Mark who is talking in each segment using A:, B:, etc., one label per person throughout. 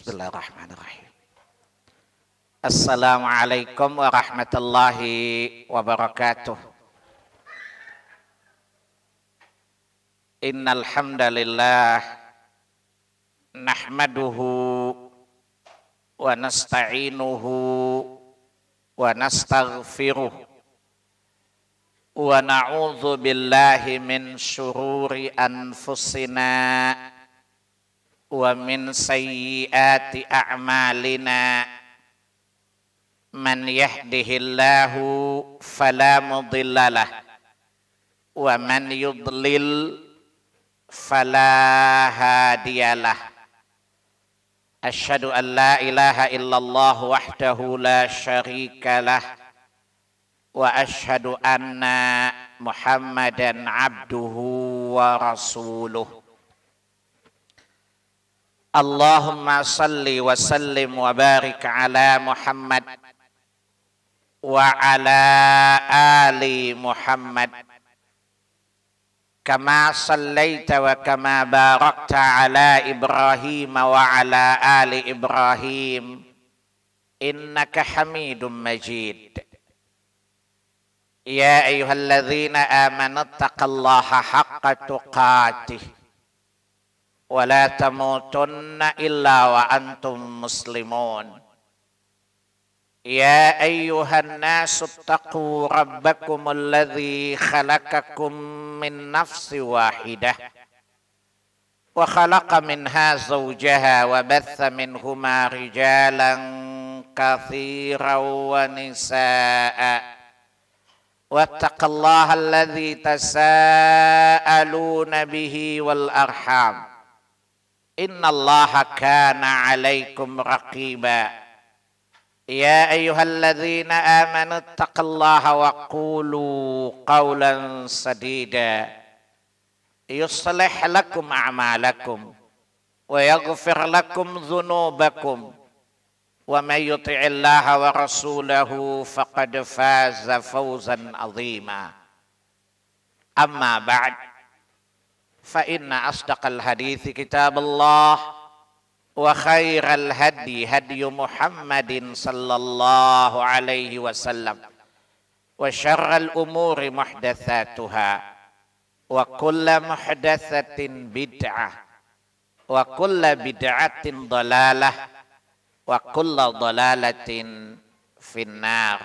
A: Bismillahirrahmanirrahim. Assalamualaikum warahmatullahi wabarakatuh. Innal hamdalillah nahmaduhu wa nasta'inuhu wa nastaghfiruh wa na'udzu billahi min syururi anfusina wa min sayyiati a'malina. Man yahdihillahu fala mudhillalah wa man yudlil fala hadiyalah. Asyhadu an la ilaha illallah wahdahu la syarikalah wa asyhadu anna Muhammadan abduhu wa rasuluh. Allahumma salli wa sallim wa barik ala Muhammad wa ala ali Muhammad kama sallaita wa kama barakta ala Ibrahim wa ala ali Ibrahim innaka Hamidum Majid. Ya ayyuhalladzina amanu taqullaha haqqa tuqatih wa la tamutunna illa wa antum muslimun. Ya ayyuhan nasu taqu rabbakum alladhi khalaqakum min nafsi wahidah wa khalaqa minha zawjaha wa batha minhuma rijalan katsiran wa nisaa wattaqullaha alladhi tasaaluna bihi wal arham innallaha kana 'alaikum raqiba. Ya ayyuhalladzina amanu taqullaha wa qulu qawlan sadida yuslih lakum a'malakum wa yaghfir lakum dhunubakum wa may yuti'illaha wa rasulahu faqad faza fawzan 'azima. Amma ba'd, fa inna asdaqal hadithi kitabullah wa khairal hadi hadi Muhammadin sallallahu alaihi wasallam wa syarral umuri muhdatsatuha wa kullu muhdatsatin bid'ah wa kullu bid'atin dhalalah wa kullu dhalalatin finnar.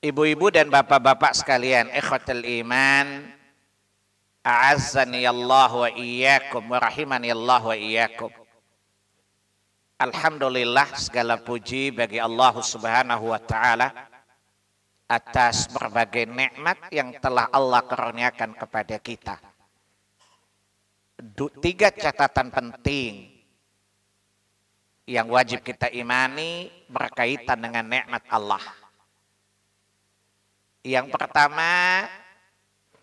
A: Ibu-ibu dan bapak-bapak sekalian, ikhwatul iman, a'azzani Allah wa iyyakum wa rahimani Allah wa iyyakum. Alhamdulillah, segala puji bagi Allah Subhanahu wa taala atas berbagai nikmat yang telah Allah karuniakan kepada kita. Tiga catatan penting yang wajib kita imani berkaitan dengan nikmat Allah. Yang pertama,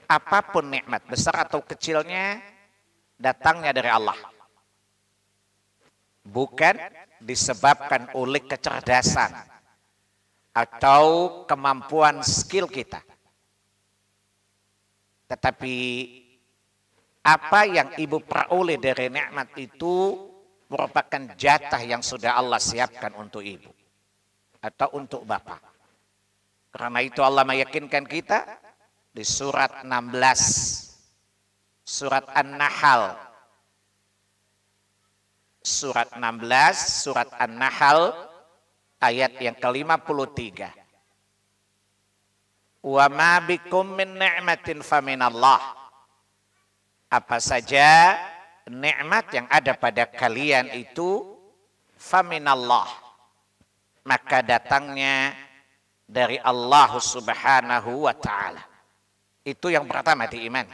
A: apapun nikmat, besar atau kecilnya, datangnya dari Allah. Bukan disebabkan oleh kecerdasan atau kemampuan skill kita. Tetapi apa yang ibu peroleh dari nikmat itu merupakan jatah yang sudah Allah siapkan untuk ibu atau untuk bapak. Karena itu Allah meyakinkan kita di surat 16, surat An-Nahl, surat 16, surat An-Nahl ayat yang ke-53. Wa ma bikum min ni'matin faminallah. Apa saja nikmat yang ada pada kalian itu faminallah, maka datangnya dari Allah Subhanahu wa taala. Itu yang pertama diimani.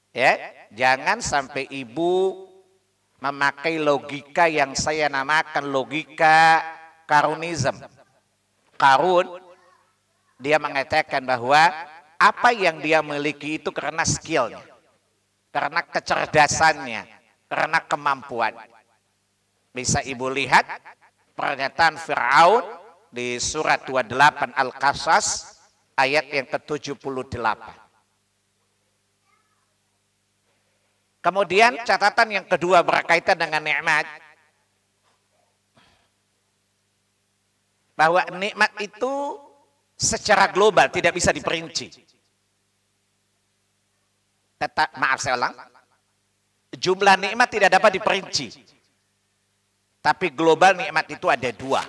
A: Ya, jangan sampai ibu memakai logika yang saya namakan logika karunism. Karun, dia mengatakan bahwa apa yang dia miliki itu karena skillnya, karena kecerdasannya, karena kemampuan. Bisa ibu lihat pernyataan Fir'aun di surat 28 Al-Qasas ayat yang ke-78. Kemudian catatan yang kedua berkaitan dengan nikmat, bahwa nikmat itu secara global tidak bisa diperinci. Maaf saya ulang, jumlah nikmat tidak dapat diperinci. Tapi global nikmat itu ada dua.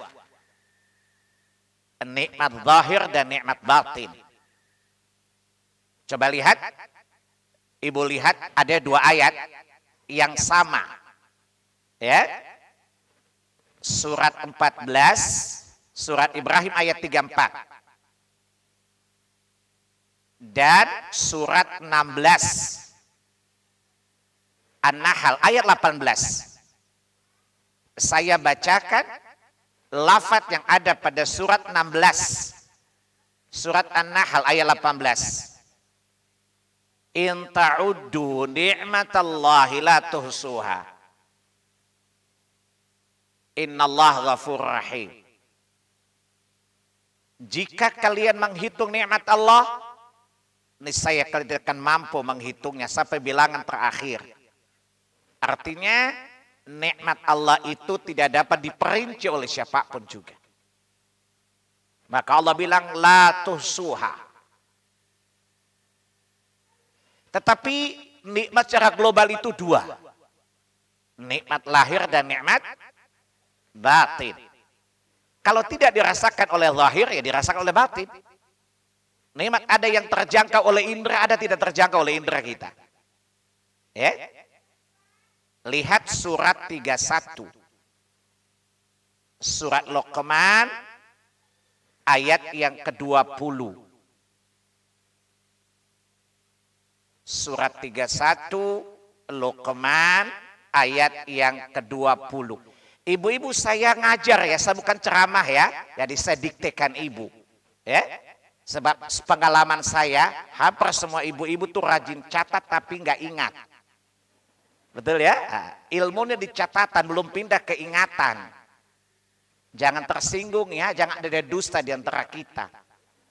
A: Nikmat zahir dan nikmat batin. Coba lihat, ibu lihat ada dua ayat yang sama. Ya. Surat 14, surat Ibrahim ayat 34. Dan surat 16 An-Nahl ayat 18. Saya bacakan lafaz yang ada pada surat 16. Surat An-Nahl ayat 18. In ta'uddu ni'matallahi la tuhsuha. Innallaha ghafurur rahim. Jika kalian menghitung nikmat Allah, niscaya kalian tidak akan mampu menghitungnya sampai bilangan terakhir. Artinya nikmat Allah itu tidak dapat diperinci oleh siapapun juga. Maka Allah bilang la tuhsuha. Tetapi nikmat secara global itu dua. Nikmat lahir dan nikmat batin. Kalau tidak dirasakan oleh lahir, ya dirasakan oleh batin. Nikmat ada yang terjangkau oleh indera, ada tidak terjangkau oleh indera kita. Ya. Lihat surat 31. Surat Luqman ayat yang ke-20. Surat 31 Luqman ayat yang ke-20. Ibu-ibu saya ngajar ya, saya bukan ceramah ya. Jadi saya diktekan ibu. Ya. Sebab pengalaman saya, hampir semua ibu-ibu tuh rajin catat tapi nggak ingat. Betul ya? Ilmunya di catatan, belum pindah ke ingatan. Jangan tersinggung ya, jangan ada dusta di antara kita.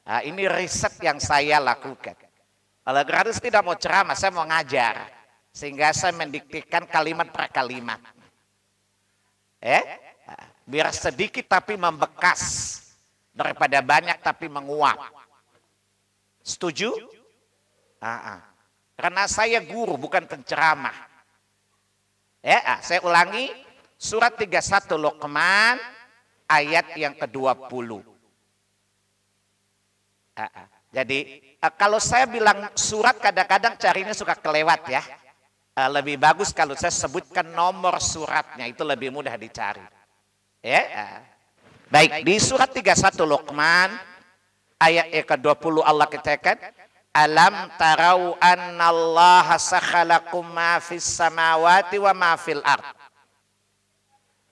A: Nah, ini riset yang saya lakukan. Kalau gratis tidak mau ceramah, saya mau ngajar. Sehingga saya mendiktikan kalimat per kalimat. Biar sedikit tapi membekas. Daripada banyak tapi menguap. Setuju? Karena saya guru bukan penceramah. Saya ulangi surat 31 Luqman ayat yang ke-20. Jadi kalau saya bilang surat kadang-kadang carinya suka kelewat ya. Lebih bagus kalau saya sebutkan nomor suratnya, itu lebih mudah dicari. Baik, di surat 31 Luqman ayat yang ke-20 Allah katakan, alam tarau annallaha sakhalakum ma fis samawati wa ma fil ard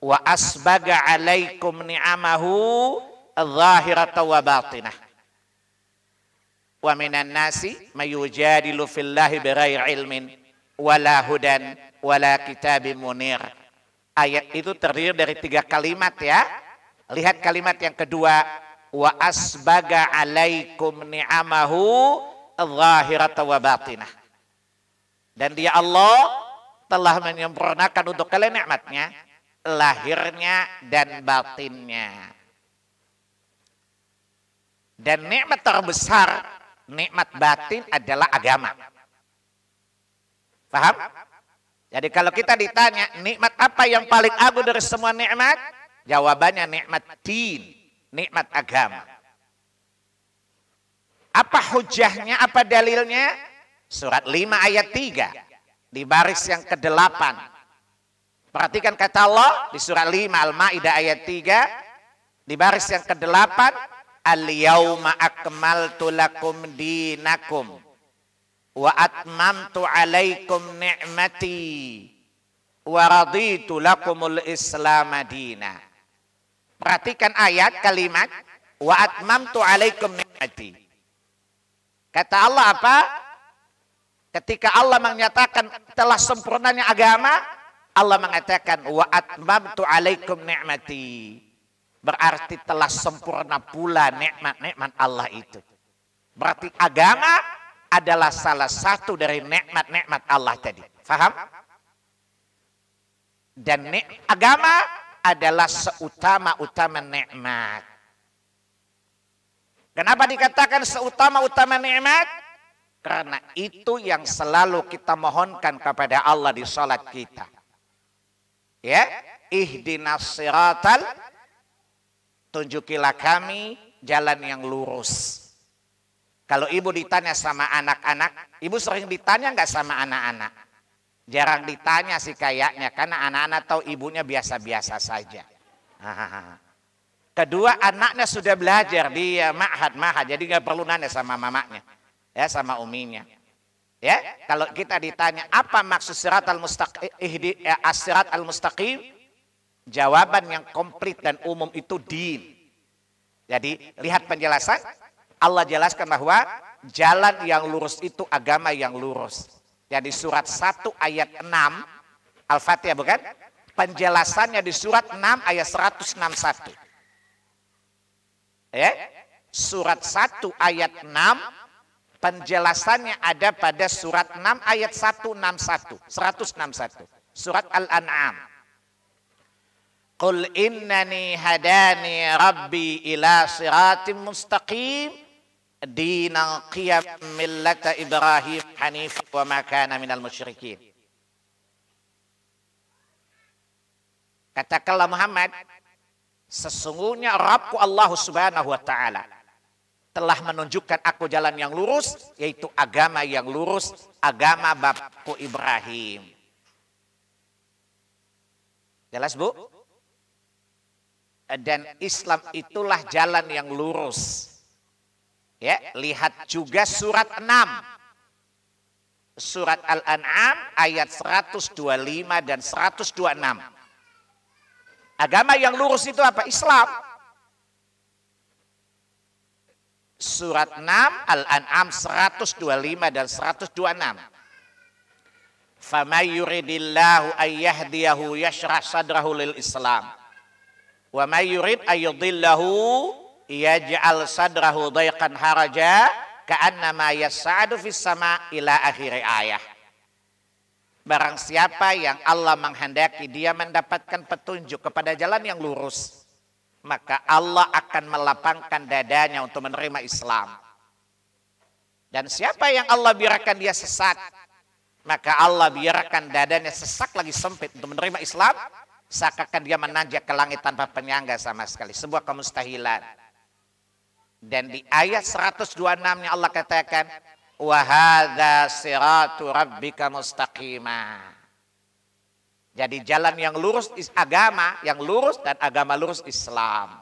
A: wa asbaga alaikum ni'amahu adh-dhahirata wa batinah wa minan nasi mayujadilu fillahi bighairi ilmin wala hudan wala kitabim munir. Ayat itu terdiri dari 3 kalimat ya. Lihat kalimat yang kedua, wa asbaga alaikum ni'amahu adh-dhahirata wa batinah. Dan dia Allah telah menyempurnakan untuk kalian nikmatnya, lahirnya dan batinnya. Dan nikmat terbesar, nikmat batin adalah agama. Paham? Jadi kalau kita ditanya nikmat apa yang paling agung dari semua nikmat? Jawabannya nikmat din, nikmat agama. Apa hujahnya, apa dalilnya? Surat 5 ayat 3 di baris yang ke-8. Perhatikan kata Allah di surat 5 Al-Maidah ayat 3 di baris yang ke-8, al-yauma akmaltu lakum dinakum wa atmamtu alaikum ni'mati wa raditu lakumul islam madina. Perhatikan ayat kalimat wa atmamtu alaikum ni'mati. Kata Allah apa? Ketika Allah menyatakan telah sempurnanya agama, Allah mengatakan wa atmamtu alaikum ni'mati. Berarti telah sempurna pula nikmat-nikmat Allah itu. Berarti agama adalah salah satu dari nikmat-nikmat Allah tadi. Faham? Dan agama adalah seutama-utama nikmat. Kenapa dikatakan seutama-utama nikmat? Karena itu yang selalu kita mohonkan kepada Allah di salat kita. Ya, ihdinas siratal, tunjukilah kami jalan yang lurus. Kalau ibu ditanya sama anak-anak, ibu sering ditanya nggak sama anak-anak? Jarang ditanya sih kayaknya, karena anak-anak tahu ibunya biasa-biasa saja. Kedua, anaknya sudah belajar di ma'had, jadi nggak perlu nanya sama mamanya, ya, sama uminya. Ya, kalau kita ditanya apa maksud sirat al-mustaqim, jawaban yang komplit dan umum itu din. Jadi lihat penjelasan, Allah jelaskan bahwa jalan yang lurus itu agama yang lurus. Jadi surat 1 ayat 6 Al-Fatihah, bukan? Penjelasannya di surat 6 ayat 161. Ya, surat 1 ayat 6 penjelasannya ada pada surat 6 ayat 161. Surat Al-An'am. Qul innani hadani rabbi ila siratim mustaqim dinan qiyam millata Ibrahim hanif wa ma kana minal musyrikin. Katakanlah Muhammad, sesungguhnya Rabbku Allah Subhanahu wa taala telah menunjukkan aku jalan yang lurus, yaitu agama yang lurus, agama bapakku Ibrahim. Jelas, Bu? Dan Islam itulah jalan yang lurus. Ya, lihat juga surat 6. Surat Al-An'am ayat 125 dan 126. Agama yang lurus itu apa? Islam. Surat 6 Al-An'am 125 dan 126. Faman yuridillahu ayyahdiyahu yashrah sadrahu lil Islam. Wa may yurid ayyudillahu yaj'al sadrahu dayqan haraja ka'annama yas'adu fis sama ila akhir ayah. Barang siapa yang Allah menghendaki dia mendapatkan petunjuk kepada jalan yang lurus, maka Allah akan melapangkan dadanya untuk menerima Islam. Dan siapa yang Allah biarkan dia sesat, maka Allah biarkan dadanya sesak lagi sempit untuk menerima Islam, seakan dia menanjak ke langit tanpa penyangga sama sekali. Sebuah kemustahilan. Dan di ayat 126-nya Allah katakan, wa hadza siratu rabbika mustaqima. Jadi jalan yang lurus agama yang lurus, dan agama lurus Islam.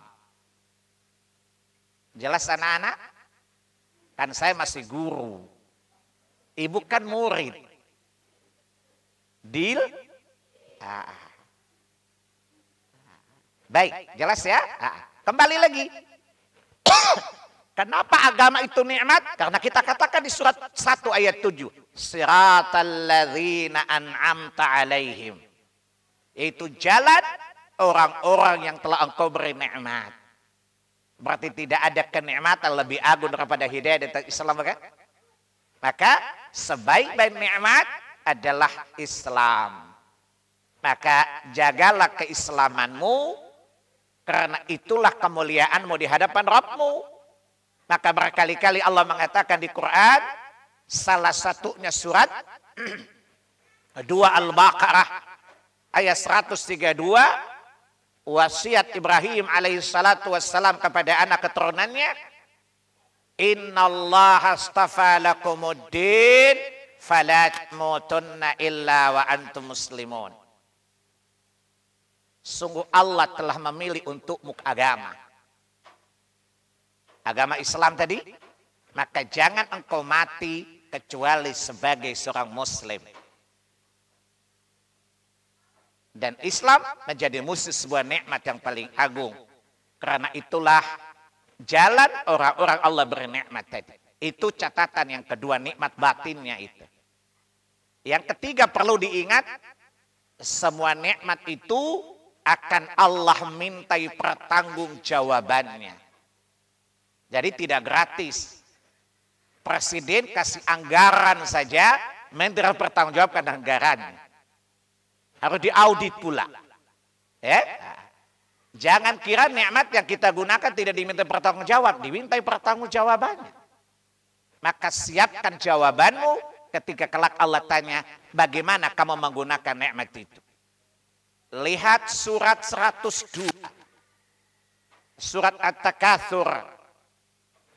A: Jelas anak-anak? Kan saya masih guru. Ibu kan murid. Deal? Baik, jelas ya? Kembali lagi. Kenapa agama itu nikmat? Karena kita katakan di surat 1 ayat 7. Siratal ladzina an'amta alaihim. Yaitu jalan orang-orang yang telah engkau beri nikmat. Berarti tidak ada kenikmatan lebih agung daripada hidayah dan Islam, kan? Maka sebaik-baik nikmat adalah Islam. Maka jagalah keislamanmu, karena itulah kemuliaanmu di hadapan Rabbmu. Maka berkali-kali Allah mengatakan di Quran, salah satunya surat 2 Al-Baqarah ayat 132, wasiat Ibrahim alaihissalatu wassalam kepada anak keturunannya, innallaha astafa lakumuddin fala tamutunna illa wa antum muslimun. Sungguh Allah telah memilih untukmu agama. Agama Islam tadi, maka jangan engkau mati kecuali sebagai seorang muslim. Dan Islam menjadi musuh sebuah nikmat yang paling agung. Karena itulah jalan orang-orang Allah bernikmat tadi. Itu catatan yang kedua, nikmat batinnya itu. Yang ketiga perlu diingat, semua nikmat itu akan Allah mintai pertanggungjawabannya. Jadi tidak gratis. Presiden kasih anggaran saja, Menteri harus bertanggung jawab pada negaranya. Harus diaudit pula. Ya. Jangan kira nikmat yang kita gunakan tidak diminta pertanggung jawab, dimintai pertanggung jawabannya. Maka siapkan jawabanmu ketika kelak Allah tanya, bagaimana kamu menggunakan nikmat itu. Lihat surat 102. Surat At-Takatsur.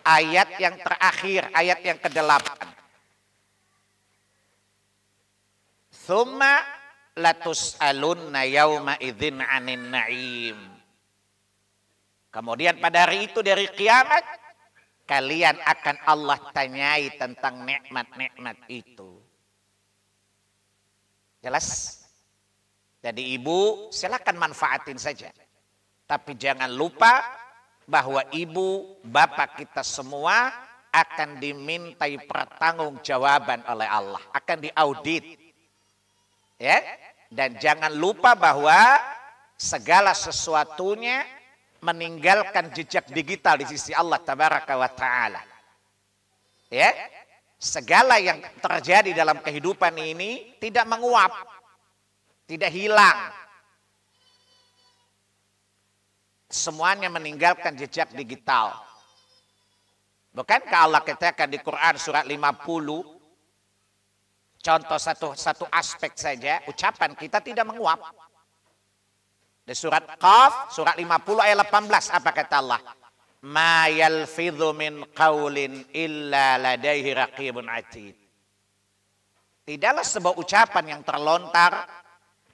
A: Ayat yang terakhir, ayat yang ke-8. Tsumma latus'alunna yauma idzin 'anin na'im. Kemudian pada hari itu dari kiamat, kalian akan Allah tanyai tentang nikmat-nikmat itu. Jelas? Jadi ibu silakan manfaatin saja. Tapi jangan lupa bahwa ibu, bapak kita semua akan dimintai pertanggungjawaban oleh Allah. Akan diaudit. Ya? Dan jangan lupa bahwa segala sesuatunya meninggalkan jejak digital di sisi Allah Tabaraka wa Ta'ala. Ya? Segala yang terjadi dalam kehidupan ini tidak menguap, tidak hilang. Semuanya meninggalkan jejak digital. Bukankah Allah katakan di Quran surat 50, contoh satu aspek saja, ucapan kita tidak menguap. Di surat Qaf, surat 50 ayat 18, apa kata Allah? Ma yalfidhu min qawlin illa ladaihi raqibun atid. Tidaklah sebuah ucapan yang terlontar,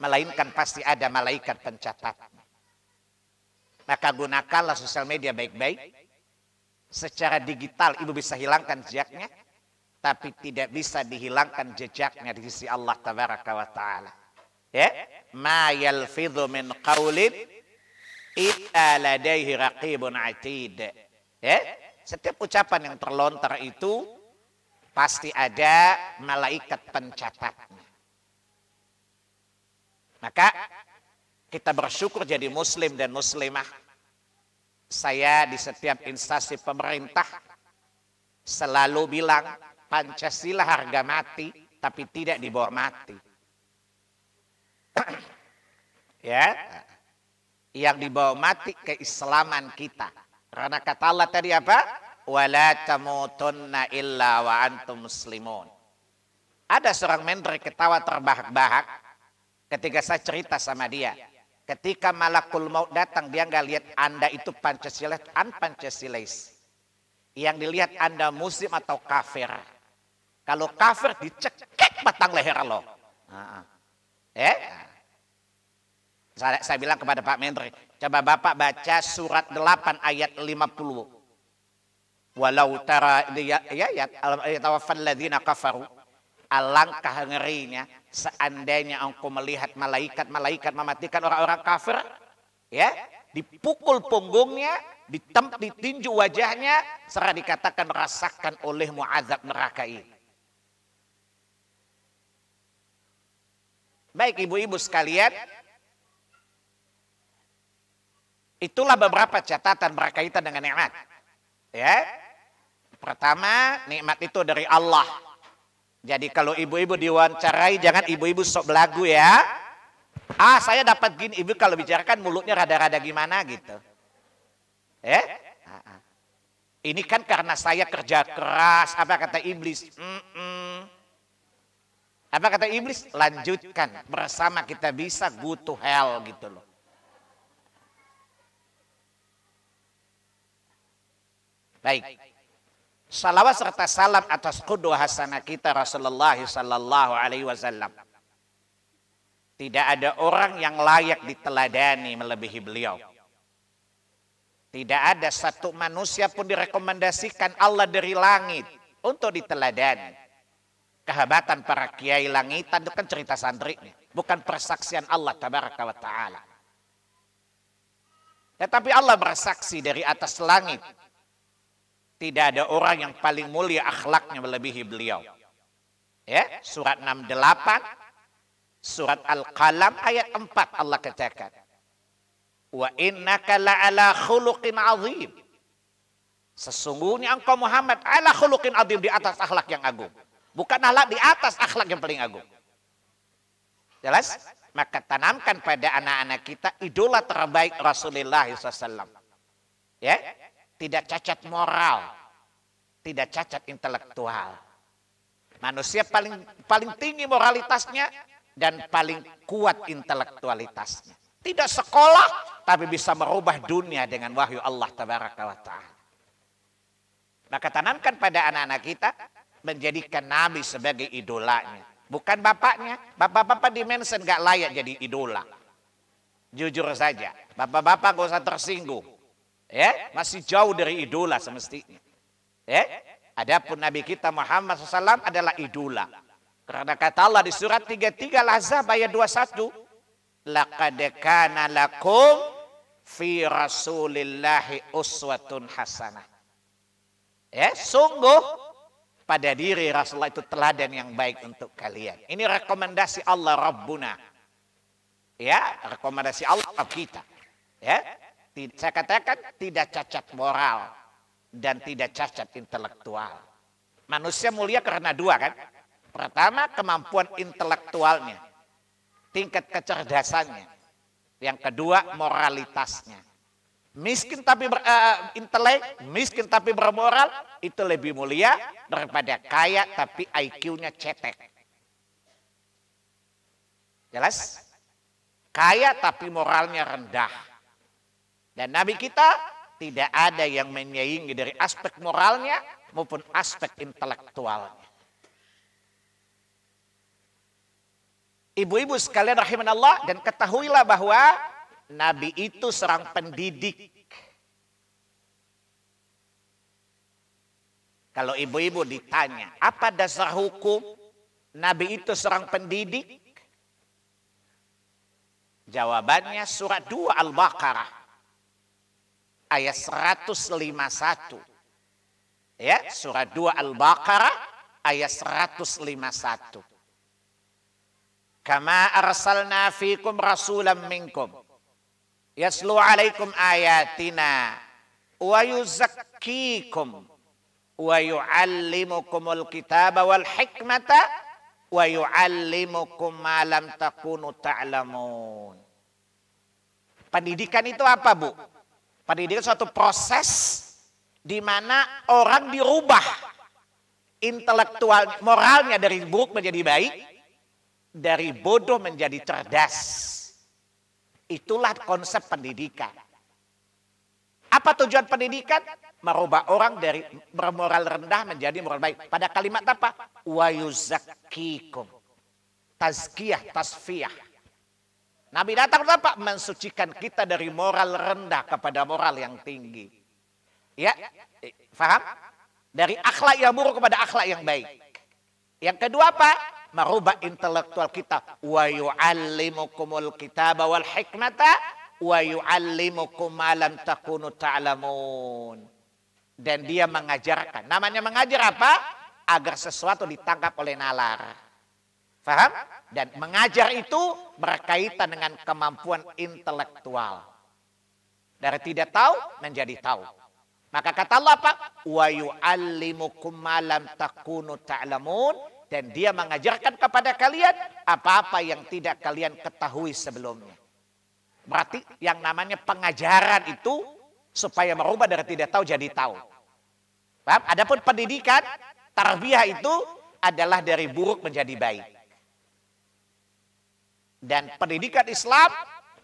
A: melainkan pasti ada malaikat pencatat. Maka gunakanlah sosial media baik-baik. Secara digital ibu bisa hilangkan jejaknya, tapi tidak bisa dihilangkan jejaknya di sisi Allah Tabaraka wa Ta'ala. Ya, ma yalfidhu min qawlin illa ladaihi raqibun atid. Ya, setiap ucapan yang terlontar itu pasti ada malaikat pencatatnya. Maka kita bersyukur jadi muslim dan muslimah. Saya di setiap instansi pemerintah selalu bilang Pancasila harga mati, tapi tidak dibawa mati. Ya, yang dibawa mati keislaman kita. Karena kata Allah tadi apa? Wala tamutunna illa wa antum muslimun. Ada seorang menteri ketawa terbahak-bahak ketika saya cerita sama dia. Ketika malakul maut datang, dia nggak lihat Anda itu Pancasila, Pancasilais. Yang dilihat Anda muslim atau kafir. Kalau kafir dicekek batang leher lo. Saya bilang kepada Pak Menteri, coba Bapak baca surat 8 ayat 50. Walau tara yatawaffal ladzina kafaru. Alangkah ngerinya seandainya engkau melihat malaikat mematikan orang-orang kafir, ya, dipukul punggungnya, ditinju wajahnya, serta dikatakan rasakan olehmu azab neraka ini. Baik ibu-ibu sekalian, itulah beberapa catatan berkaitan dengan nikmat. Ya, pertama, nikmat itu dari Allah. Jadi kalau ibu-ibu diwawancarai, jangan ibu-ibu sok belagu ya. Saya dapat gini, ibu kalau bicarakan mulutnya rada-rada gimana gitu. Ini kan karena saya kerja keras, apa kata iblis? Apa kata iblis? Lanjutkan, bersama kita bisa go to hell gitu loh. Baik. Salawat serta salam atas qudwah hasanah kita Rasulullah sallallahu alaihi wasallam. Tidak ada orang yang layak diteladani melebihi beliau. Tidak ada satu manusia pun direkomendasikan Allah dari langit untuk diteladani. Kehebatan para kiai langitan itu kan cerita santrinya, bukan persaksian Allah Tabaraka wa Ta'ala. Tetapi Allah bersaksi dari atas langit. Tidak ada orang yang paling mulia akhlaknya melebihi beliau. Ya, surat 68, surat Al-Qalam ayat 4 Allah katakan. Wa innaka la'ala khuluqin azim. Sesungguhnya engkau Muhammad ala khuluqin azim, di atas akhlak yang agung. Bukan akhlak di atas, akhlak yang paling agung. Jelas? Maka tanamkan pada anak-anak kita idola terbaik Rasulullah SAW. Ya, tidak cacat moral, tidak cacat intelektual. Manusia paling tinggi moralitasnya dan paling kuat intelektualitasnya. Tidak sekolah, tapi bisa merubah dunia dengan wahyu Allah Tabaraka wa Ta'ala. Maka tanamkan pada anak-anak kita menjadikan Nabi sebagai idolanya. Bukan bapaknya. Bapak-bapak di mention gak layak jadi idola. Jujur saja. Bapak-bapak gak usah tersinggung. Ya, masih jauh dari idola semestinya. Ya, adapun Nabi kita Muhammad SAW adalah idola. Karena kata Allah di surat 33 Al-Ahzab ayat 21. Laqad kana lakum fi rasulillahi uswatun hasanah. Ya, sungguh pada diri Rasulullah itu teladan yang baik untuk kalian. Ini rekomendasi Allah Rabbuna. Ya, rekomendasi Allah kita. Ya, saya katakan tidak cacat moral dan tidak cacat intelektual. Manusia mulia karena dua kan. Pertama, kemampuan intelektualnya, tingkat kecerdasannya. Yang kedua, moralitasnya. Miskin tapi intelek, miskin tapi bermoral, itu lebih mulia daripada kaya tapi IQ-nya cetek. Jelas? Kaya tapi moralnya rendah. Dan Nabi kita tidak ada yang menyaingi dari aspek moralnya maupun aspek intelektualnya. Ibu-ibu sekalian rahimanallah, dan ketahuilah bahwa Nabi itu seorang pendidik. Kalau ibu-ibu ditanya, apa dasar hukum Nabi itu seorang pendidik? Jawabannya surat 2 Al-Baqarah ayat 151. Ya, surat 2 Al-Baqarah ayat 151. Kama arsalna fikum rasulam minkum yaslu alaikum ayatina wa yuzakkikum wa yuallimukumul kitaba wal hikmata wa yuallimukum ma lam takunu ta'lamun. Pendidikan itu apa, Bu? Pendidikan suatu proses di mana orang dirubah intelektual, moralnya dari buruk menjadi baik, dari bodoh menjadi cerdas. Itulah konsep pendidikan. Apa tujuan pendidikan? Merubah orang dari bermoral rendah menjadi moral baik. Pada kalimat apa? Wa yuzakkikum. Tazkiyah, tasfiyah. Nabi datang untuk apa? Mensucikan kita dari moral rendah kepada moral yang tinggi. Ya, faham? Dari akhlak yang buruk kepada akhlak yang baik. Yang kedua apa? Merubah intelektual kita. Wa yu'allimukumul kitaba wal hikmata wa yu'allimukum ma lam takunu ta'lamun. Dan dia mengajarkan. Namanya mengajar apa? Agar sesuatu ditangkap oleh nalar. Faham? Dan mengajar itu berkaitan dengan kemampuan intelektual. Dari tidak tahu menjadi tahu. Maka kata Allah apa? Wa yu'allimukum ma lam takunu ta'lamun. Dan dia mengajarkan kepada kalian apa-apa yang tidak kalian ketahui sebelumnya. Berarti yang namanya pengajaran itu supaya merubah dari tidak tahu jadi tahu. Paham? Adapun pendidikan, tarbiyah itu adalah dari buruk menjadi baik. Dan pendidikan Islam,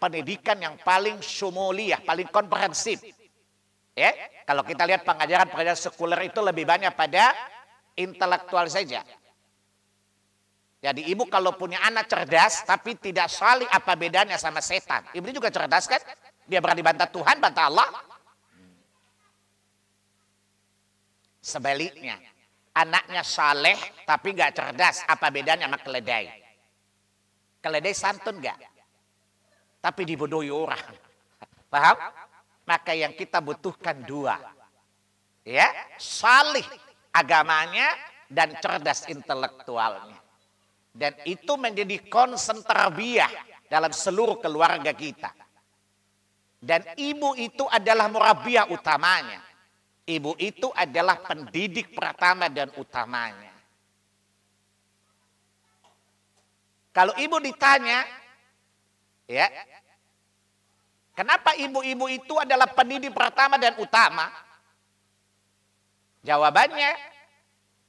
A: pendidikan yang paling syumuliyah, paling komprehensif. Ya, kalau kita lihat pengajaran sekuler itu lebih banyak pada intelektual saja. Jadi ibu kalau punya anak cerdas tapi tidak salih, apa bedanya sama setan? Ibu ini juga cerdas kan? Dia berani bantah Tuhan, bantah Allah. Sebaliknya, anaknya saleh tapi nggak cerdas, apa bedanya sama keledai? Keledai santun nggak? Tapi dibodohi orang. Paham? Maka yang kita butuhkan dua. Ya, salih agamanya dan cerdas intelektualnya. Dan itu menjadi konsen tarbiyah dalam seluruh keluarga kita. Dan ibu itu adalah murabbiyah utamanya. Ibu itu adalah pendidik pertama dan utamanya. Kalau ibu ditanya, ya, kenapa ibu-ibu itu adalah pendidik pertama dan utama? Jawabannya,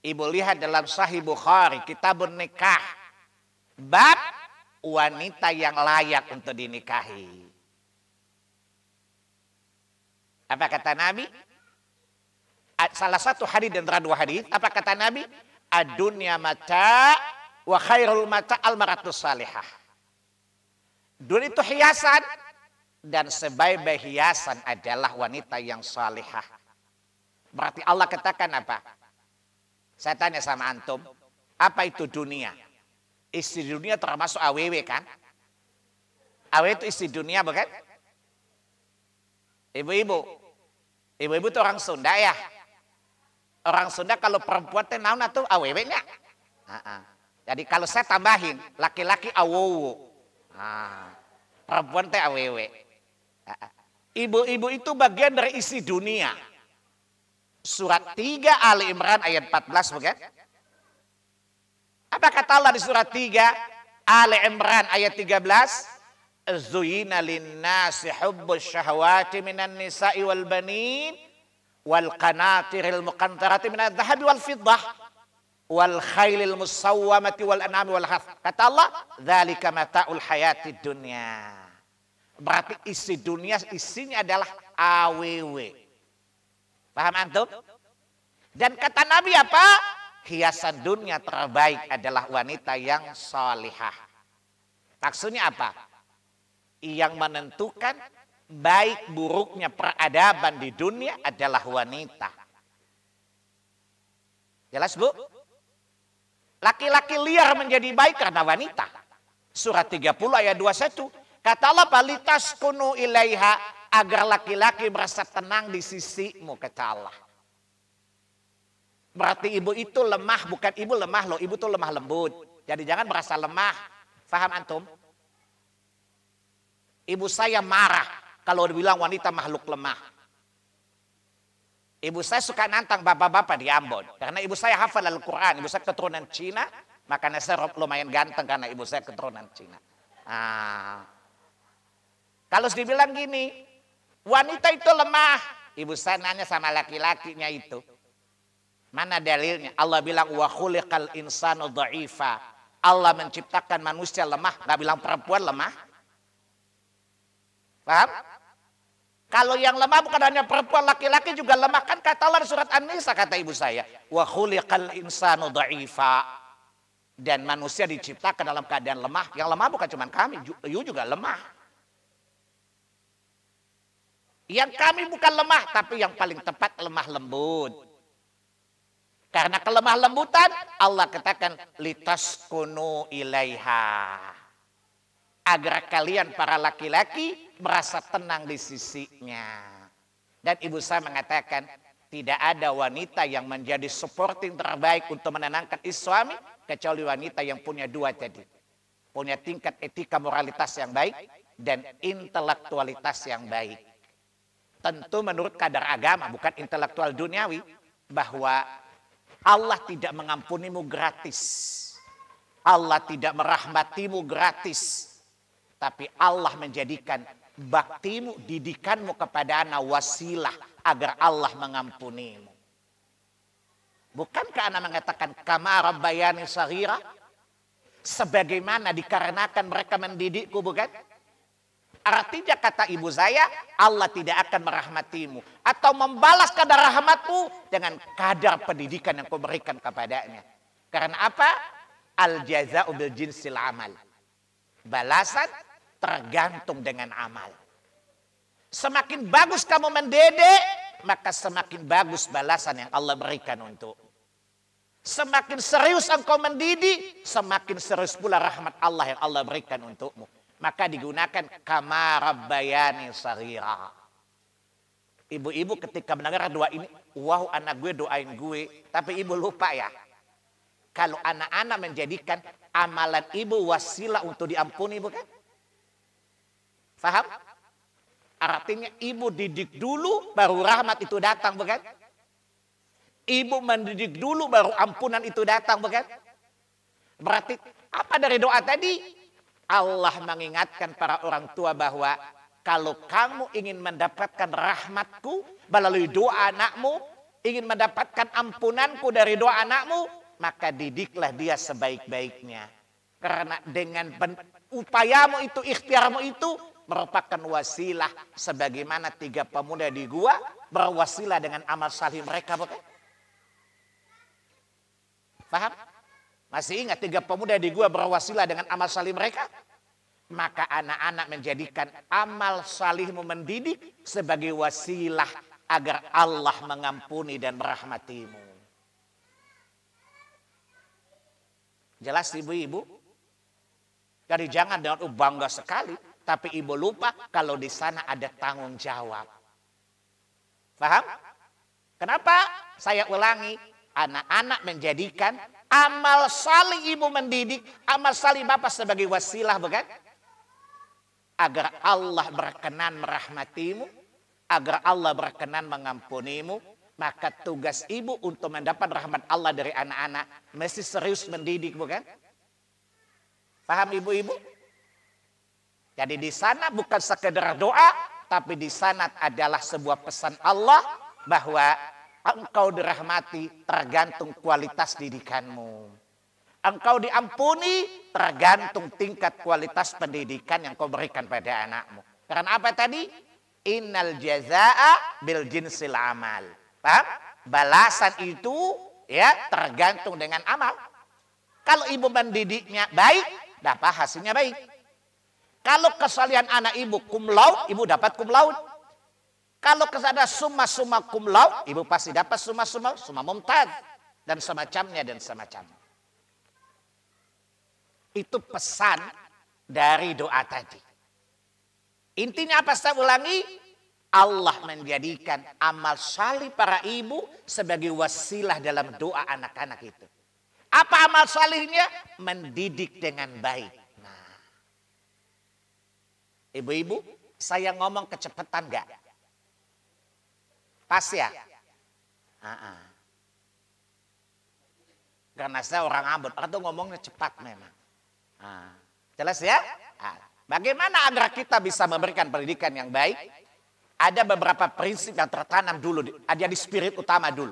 A: ibu lihat dalam Sahih Bukhari, Kitabun Nikah, bab wanita yang layak untuk dinikahi. Apa kata Nabi? Salah satu hadis dan dua hadis. Apa kata Nabi? Ad-dunya mata wa khairul mata al-maratus salihah. Dunia itu hiasan dan sebaik-baik hiasan adalah wanita yang salihah. Berarti Allah katakan apa? Saya tanya sama antum, apa itu dunia? Isi dunia termasuk AWW kan? AWW itu isi dunia bukan? Ibu-ibu itu orang Sunda ya. Orang Sunda kalau perempuan itu naon atuh AWW-nya. Jadi kalau saya tambahin laki-laki awowo. Perempuan itu AWW. Ibu-ibu itu bagian dari isi dunia. Surat 3 Ali Imran ayat 14 bukan? Apa kata Allah di surat 3 Ali Imran ayat 13? Zuyina linnasi hubbus syahwati minan nisa'i wal banin wal qanatiril muqantarati minadh dhahabi wal fiddah wal khailil musawwamati wal an'ami wal harth. Kata Allah, dzalika mata'ul hayatid dunya. Berarti isi dunia isinya adalah AWW. Paham antum? Dan kata Nabi apa? Hiasan dunia terbaik adalah wanita yang salihah. Maksudnya apa? Yang menentukan baik buruknya peradaban di dunia adalah wanita. Jelas bu? Laki-laki liar menjadi baik karena wanita. Surat 30 ayat 21. Kata Allah, balitaskunu ilaiha, agar laki-laki merasa tenang di sisimu, kata Allah. Berarti ibu itu lemah, bukan ibu lemah loh, ibu itu lemah lembut. Jadi jangan merasa lemah. Faham antum? Ibu saya marah kalau dibilang wanita makhluk lemah. Ibu saya suka nantang bapak-bapak di Ambon. Karena ibu saya hafal Al-Quran. Ibu saya keturunan Cina. Makanya saya lumayan ganteng karena ibu saya keturunan Cina. Kalau dibilang gini, wanita itu lemah. Ibu saya nanya sama laki-lakinya itu. Mana dalilnya? Allah bilang, wa khuliqal insanu dha'ifa. Allah menciptakan manusia lemah. Nggak bilang perempuan lemah. Paham? Kalau yang lemah bukan hanya perempuan, laki-laki juga lemah. Kan kata Allah di surat An-Nisa, kata ibu saya. Wa khuliqal insanu dha'ifa. Dan manusia diciptakan dalam keadaan lemah. Yang lemah bukan cuma kami, you juga lemah. Yang kami bukan lemah, tapi yang paling tepat lemah lembut. Karena kelemah lembutan, Allah katakan, litaskunu ilaiha. Agar kalian para laki-laki merasa tenang di sisinya. Dan ibu saya mengatakan, tidak ada wanita yang menjadi supporting terbaik untuk menenangkan suami, kecuali wanita yang punya dua tadi. Punya tingkat etika moralitas yang baik, dan intelektualitas yang baik. Tentu menurut kadar agama, bukan intelektual duniawi, bahwa Allah tidak mengampunimu gratis. Allah tidak merahmatimu gratis. Tapi Allah menjadikan baktimu, didikanmu kepada anak wasilah agar Allah mengampunimu. Bukankah anak mengatakan kama rabbayani shaghira? Sebagaimana dikarenakan mereka mendidikku, bukan? Artinya kata ibu saya, Allah tidak akan merahmatimu atau membalas kadar rahmatmu dengan kadar pendidikan yang kau berikan kepadanya. Karena apa? Al jaza'u bil jinsil amal. Balasan tergantung dengan amal. Semakin bagus kamu mendidik, maka semakin bagus balasan yang Allah berikan untuk. Semakin serius engkau mendidik, semakin serius pula rahmat Allah yang Allah berikan untukmu. Maka digunakan kama rabbayani shaghira. Ibu-ibu ketika mendengar doa ini, wow anak gue doain gue. Tapi ibu lupa ya, kalau anak-anak menjadikan amalan ibu wasilah untuk diampuni, bukan? Faham? Artinya ibu didik dulu baru rahmat itu datang, bukan? Ibu mendidik dulu baru ampunan itu datang, bukan? Berarti Apa dari doa tadi? Allah mengingatkan para orang tua bahwa kalau kamu ingin mendapatkan rahmatku melalui doa anakmu, ingin mendapatkan ampunanku dari doa anakmu, maka didiklah dia sebaik-baiknya. Karena dengan upayamu itu, ikhtiarmu itu merupakan wasilah sebagaimana 3 pemuda di gua berwasilah dengan amal salih mereka, bukan? Paham? Masih ingat 3 pemuda di gua berwasilah dengan amal salih mereka? Maka anak-anak menjadikan amal salihmu mendidik sebagai wasilah agar Allah mengampuni dan merahmatimu. Jelas ibu-ibu? Jadi jangan dengan bangga sekali, tapi ibu lupa kalau di sana ada tanggung jawab. Paham? Kenapa? Saya ulangi, anak-anak menjadikan amal salih ibu mendidik, amal salih bapak sebagai wasilah, bukan? Agar Allah berkenan merahmatimu, agar Allah berkenan mengampunimu, maka tugas ibu untuk mendapat rahmat Allah dari anak-anak mesti serius mendidik, bukan? Paham ibu-ibu? Jadi di sana bukan sekedar doa, tapi di sana adalah sebuah pesan Allah bahwa engkau dirahmati tergantung kualitas didikanmu. Engkau diampuni tergantung tingkat kualitas pendidikan yang kau berikan pada anakmu. Karena apa tadi? Innal jazaa'a bil jinsil amal. Paham? Balasan itu ya tergantung dengan amal. Kalau ibu mendidiknya baik, dapat hasilnya baik. Kalau kesalahan anak ibu cum laude, ibu dapat cum laude. Kalau kesana summa cum laude, ibu pasti dapat summa mumtaz dan semacamnya dan semacamnya. Itu pesan dari doa tadi. Intinya apa saya ulangi? Allah menjadikan amal salih para ibu sebagai wasilah dalam doa anak-anak itu. Apa amal salihnya? Mendidik dengan baik. Nah, ibu-ibu, saya ngomong kecepatan enggak? Pas ya? Karena saya orang ambon, atau ngomongnya cepat memang. Jelas ya? Bagaimana agar kita bisa memberikan pendidikan yang baik? Ada beberapa prinsip yang tertanam dulu, ada di spirit utama dulu.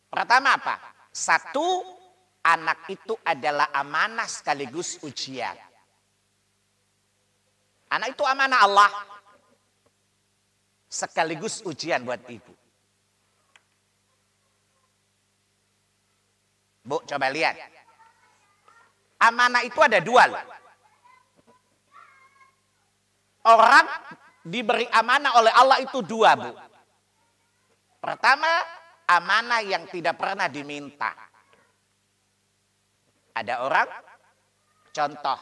A: Pertama apa? 1, anak itu adalah amanah sekaligus ujian. Anak itu amanah Allah sekaligus ujian buat ibu. Bu, coba lihat. Amanah itu ada 2 loh. Orang diberi amanah oleh Allah itu 2, Bu. Pertama, amanah yang tidak pernah diminta. Ada orang, contoh,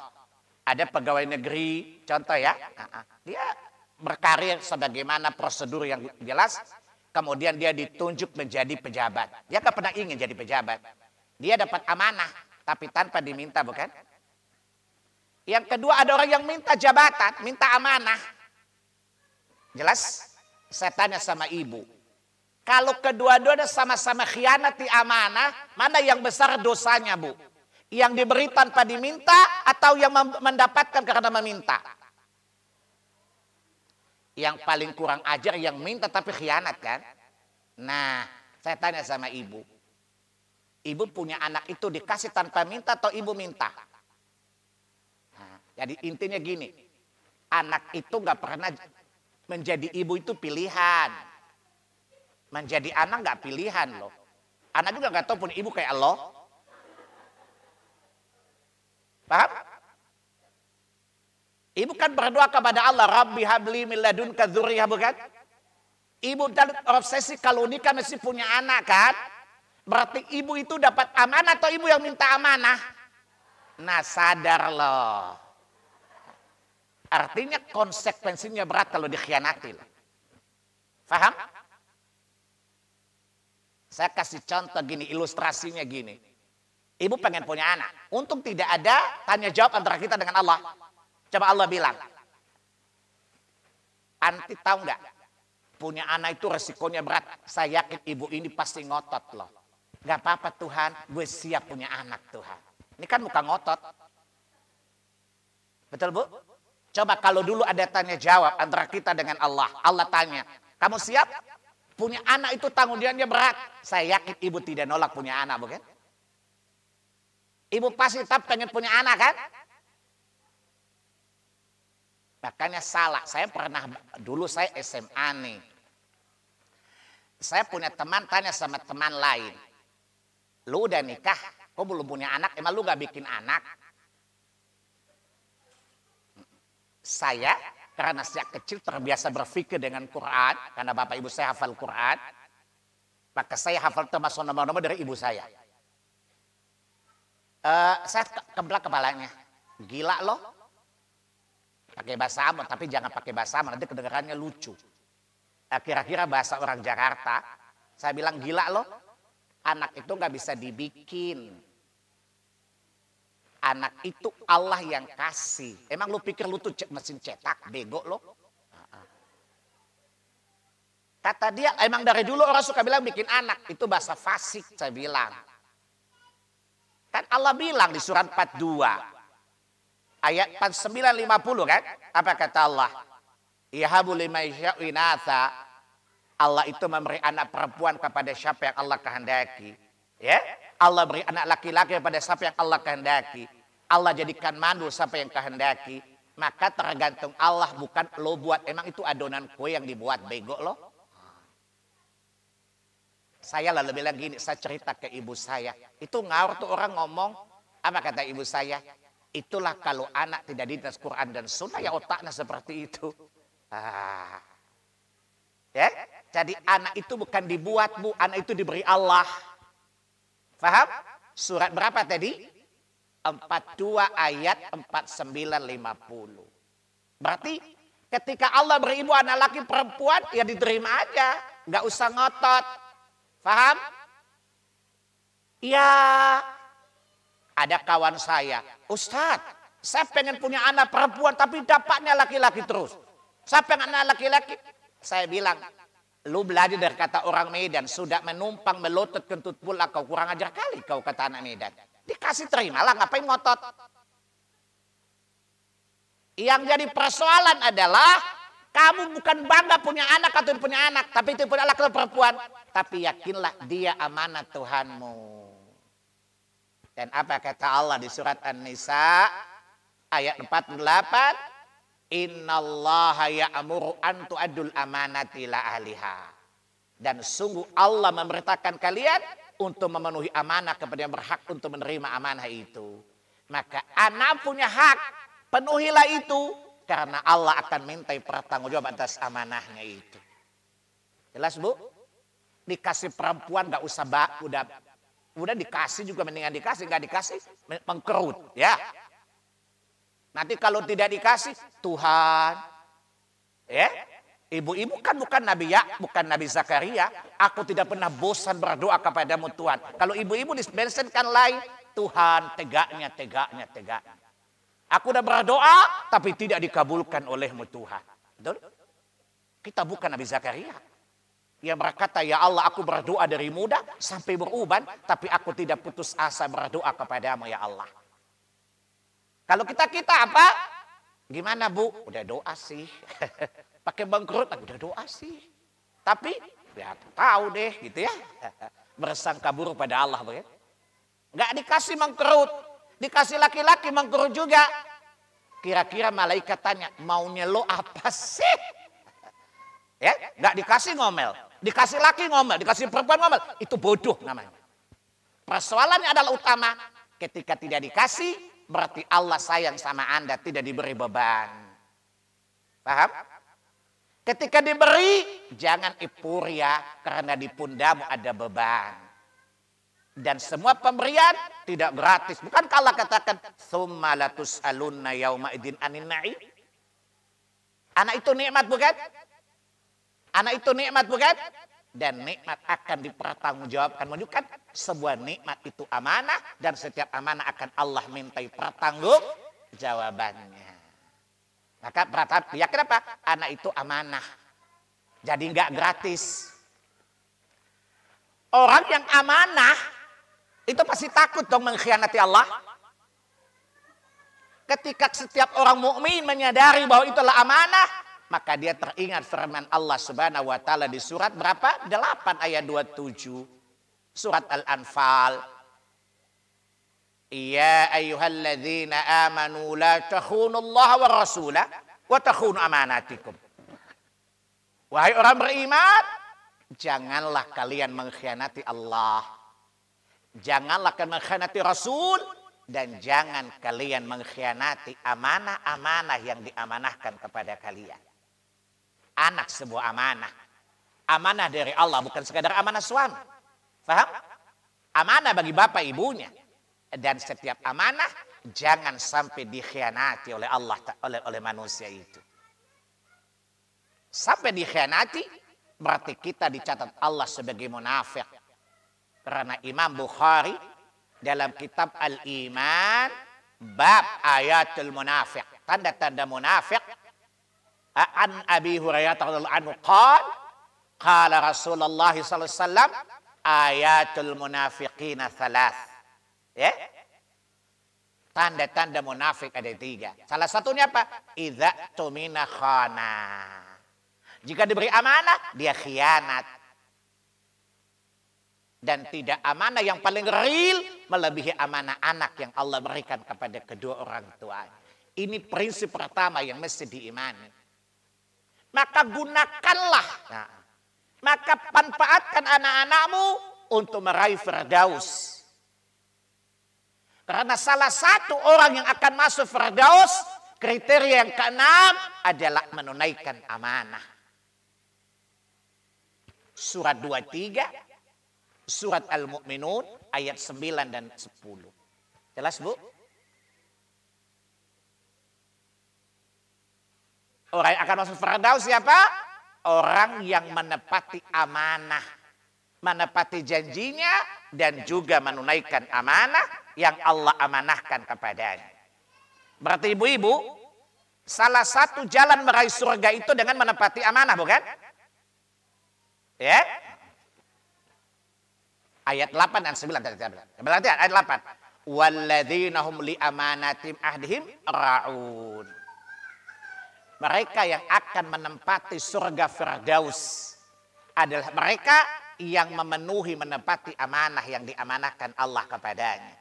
A: ada pegawai negeri, contoh ya, dia berkarir sebagaimana prosedur yang jelas, kemudian dia ditunjuk menjadi pejabat. Dia nggak pernah ingin jadi pejabat. Dia dapat amanah, tapi tanpa diminta, bukan? Yang kedua, ada orang yang minta jabatan, minta amanah. Jelas? Saya tanya sama ibu. Kalau kedua-duanya sama-sama khianati amanah, mana yang besar dosanya, Bu? Yang diberi tanpa diminta atau yang mendapatkan karena meminta? Yang paling kurang ajar yang minta tapi khianat, kan? Nah, saya tanya sama ibu. Ibu punya anak itu dikasih tanpa minta atau ibu minta? Nah, jadi intinya gini. Anak itu gak pernah menjadi ibu itu pilihan. Menjadi anak gak pilihan loh. Anak juga gak tahu punya ibu kayak Allah. Paham? Ibu kan berdoa kepada Allah. Rabbi habli min ladunka dzurriyyah, bukan? Ibu dan obsesi kalau nikah mesti punya anak, kan? Berarti ibu itu dapat amanah atau ibu yang minta amanah? Nah, sadar loh. Artinya konsekuensinya berat kalau dikhianati. Paham? Saya kasih contoh gini, ilustrasinya gini. Ibu pengen punya anak. Untung tidak ada tanya jawab antara kita dengan Allah. Coba Allah bilang. Anti tahu nggak? Punya anak itu resikonya berat. Saya yakin ibu ini pasti ngotot loh. Gak apa-apa Tuhan, gue siap punya anak Tuhan. Ini kan bukan ngotot. Betul Bu? Coba kalau dulu ada tanya jawab antara kita dengan Allah. Allah tanya, kamu siap? Punya anak itu tanggungannya berat. Saya yakin ibu tidak nolak punya anak, bukan? Ibu pasti tetap pengen punya anak, kan? Makanya salah. Saya pernah, dulu saya SMA nih. Saya punya teman tanya sama teman lain. Lu udah nikah, kok belum punya anak? Emang lu gak bikin anak? Saya karena sejak kecil terbiasa berpikir dengan Quran, karena bapak ibu saya hafal Quran, maka saya hafal termasuk nomor-nomor dari ibu saya. Saya keblak kepalanya, gila loh, pakai bahasa Ambon, tapi jangan pakai bahasa Ambon, nanti kedengarannya lucu. Kira-kira bahasa orang Jakarta, saya bilang gila loh, anak itu nggak bisa dibikin. Anak itu Allah yang kasih. Emang lu pikir lu tuh mesin cetak, bego lo? Kata dia, emang dari dulu orang suka bilang bikin anak. Itu bahasa fasik, saya bilang. Kan Allah bilang di surat 42. Ayat 49-50 kan? Apa kata Allah? Yahabu liman yasha'u inatha. Allah itu memberi anak perempuan kepada siapa yang Allah kehendaki. Ya? Allah beri anak laki-laki kepada siapa yang Allah kehendaki. Allah jadikan mandul siapa yang kehendaki. Maka tergantung Allah, bukan lo buat. Emang itu adonan kue yang dibuat, bego lo? Saya lalu bilang gini, saya cerita ke ibu saya. Itu ngawur tuh orang ngomong. Apa kata ibu saya? Itulah kalau anak tidak dinas Quran dan Sunnah, ya otaknya seperti itu. Ya? Jadi anak itu bukan dibuat, Bu. Anak itu diberi Allah. Faham? Surat berapa tadi? 42 ayat 49-50. Berarti ketika Allah beri ibu anak laki perempuan, ya diterima aja. Nggak usah ngotot. Faham? Ya. Ada kawan saya. Ustadz, saya pengen punya anak perempuan tapi dapatnya laki-laki terus. Saya pengen anak laki-laki. Saya bilang, lu belajar dari kata orang Medan, sudah menumpang melotot kentut pula, kau kurang ajar kali kau kata anak Medan. Dikasih terimalah, ngapain ngotot. Yang jadi persoalan adalah kamu bukan bangga punya anak atau punya anak, tapi itu punya laki-laki perempuan. Tapi yakinlah dia amanah Tuhanmu. Dan apa kata Allah di surat An-Nisa ayat 48? Innallaha ya'muru an tu'addul amanati ila ahliha. Dan sungguh Allah memerintahkan kalian untuk memenuhi amanah kepada yang berhak untuk menerima amanah itu. Maka anak punya hak, penuhilah itu. Karena Allah akan mintai pertanggungjawaban atas amanahnya itu. Jelas Bu? Dikasih perempuan gak usah udah dikasih juga, mendingan dikasih, gak dikasih mengkerut ya. Nanti kalau tidak dikasih, Tuhan, ya, ibu-ibu kan bukan Nabi bukan Nabi Zakaria. Aku tidak pernah bosan berdoa kepadamu Tuhan. Kalau ibu-ibu dimentionkan lain, Tuhan tegaknya. Aku udah berdoa, tapi tidak dikabulkan olehmu Tuhan. Betul? Kita bukan Nabi Zakaria. Yang berkata, ya Allah aku berdoa dari muda sampai beruban, tapi aku tidak putus asa berdoa kepadamu ya Allah. Kalau kita apa? Gimana Bu? Udah doa sih. Pakai bangkrut, udah doa sih. Tapi ya tahu deh gitu ya. Bersangka buruk pada Allah. Nggak dikasih mangkerut. Dikasih laki-laki mangkerut juga. Kira-kira malaikat tanya, maunya lo apa sih? Ya, nggak dikasih ngomel. Dikasih laki ngomel, dikasih perempuan ngomel. Itu bodoh namanya. Persoalannya adalah utama. Ketika tidak dikasih, berarti Allah sayang sama Anda, tidak diberi beban. Paham? Ketika diberi, jangan ipuria karena di pundamu ada beban. Dan semua pemberian tidak gratis. Bukankah Allah katakan, "Tsumma latus'alunna yauma idzin 'anin na'im"? Anak itu nikmat bukan? Anak itu nikmat bukan? Dan nikmat akan dipertanggungjawabkan. Menunjukkan sebuah nikmat itu amanah. Dan setiap amanah akan Allah mintai pertanggungjawabannya. Maka yakin apa? Anak itu amanah. Jadi nggak gratis. Orang yang amanah itu pasti takut dong mengkhianati Allah. Ketika setiap orang mukmin menyadari bahwa itulah amanah, maka dia teringat firman Allah Subhanahu wa taala di surat berapa? 8 ayat 27. Surat Al-Anfal. Ya ayyuhalladzina amanu la takhunullaha wa rasulah wa takhunu amanatikum. Wahai orang beriman, janganlah kalian mengkhianati Allah. Janganlah kalian mengkhianati Rasul. Dan jangan kalian mengkhianati amanah-amanah yang diamanahkan kepada kalian. Anak sebuah amanah. Amanah dari Allah, bukan sekadar amanah suami. Faham? Amanah bagi bapak ibunya. Dan setiap amanah jangan sampai dikhianati oleh Allah, oleh manusia itu. Sampai dikhianati berarti kita dicatat Allah sebagai munafik. Karena Imam Bukhari dalam kitab Al-Iman bab ayatul munafiq, tanda-tanda munafik, an Abi Hurairah radhiyallahu anhu qala Rasulullah sallallahu alaihi wasallam ayatul munafiqina thalath. Ya. Tanda-tanda munafik ada 3. Salah satunya apa? Idza tumina khana. Jika diberi amanah, dia khianat. Dan tidak amanah yang paling real melebihi amanah anak yang Allah berikan kepada kedua orang tua. Ini prinsip pertama yang mesti diimani. Maka gunakanlah, maka manfaatkan anak-anakmu untuk meraih firdaus. Karena salah satu orang yang akan masuk firdaus, kriteria yang ke-6 adalah menunaikan amanah. Surat 23. Surat Al-Mu'minun ayat 9 dan 10. Jelas, Bu? Orang yang akan masuk firdaus siapa? Orang yang menepati amanah, menepati janjinya, dan juga menunaikan amanah yang Allah amanahkan kepadanya. Berarti ibu-ibu, salah satu jalan meraih surga itu dengan menepati amanah, bukan? Ya? Ayat 8 dan 9 tadi. Berarti ayat 8. Walladzina hum li amanatim ahdihim ra'un. Mereka yang akan menempati surga firdaus adalah mereka yang memenuhi menepati amanah yang diamanahkan Allah kepadanya.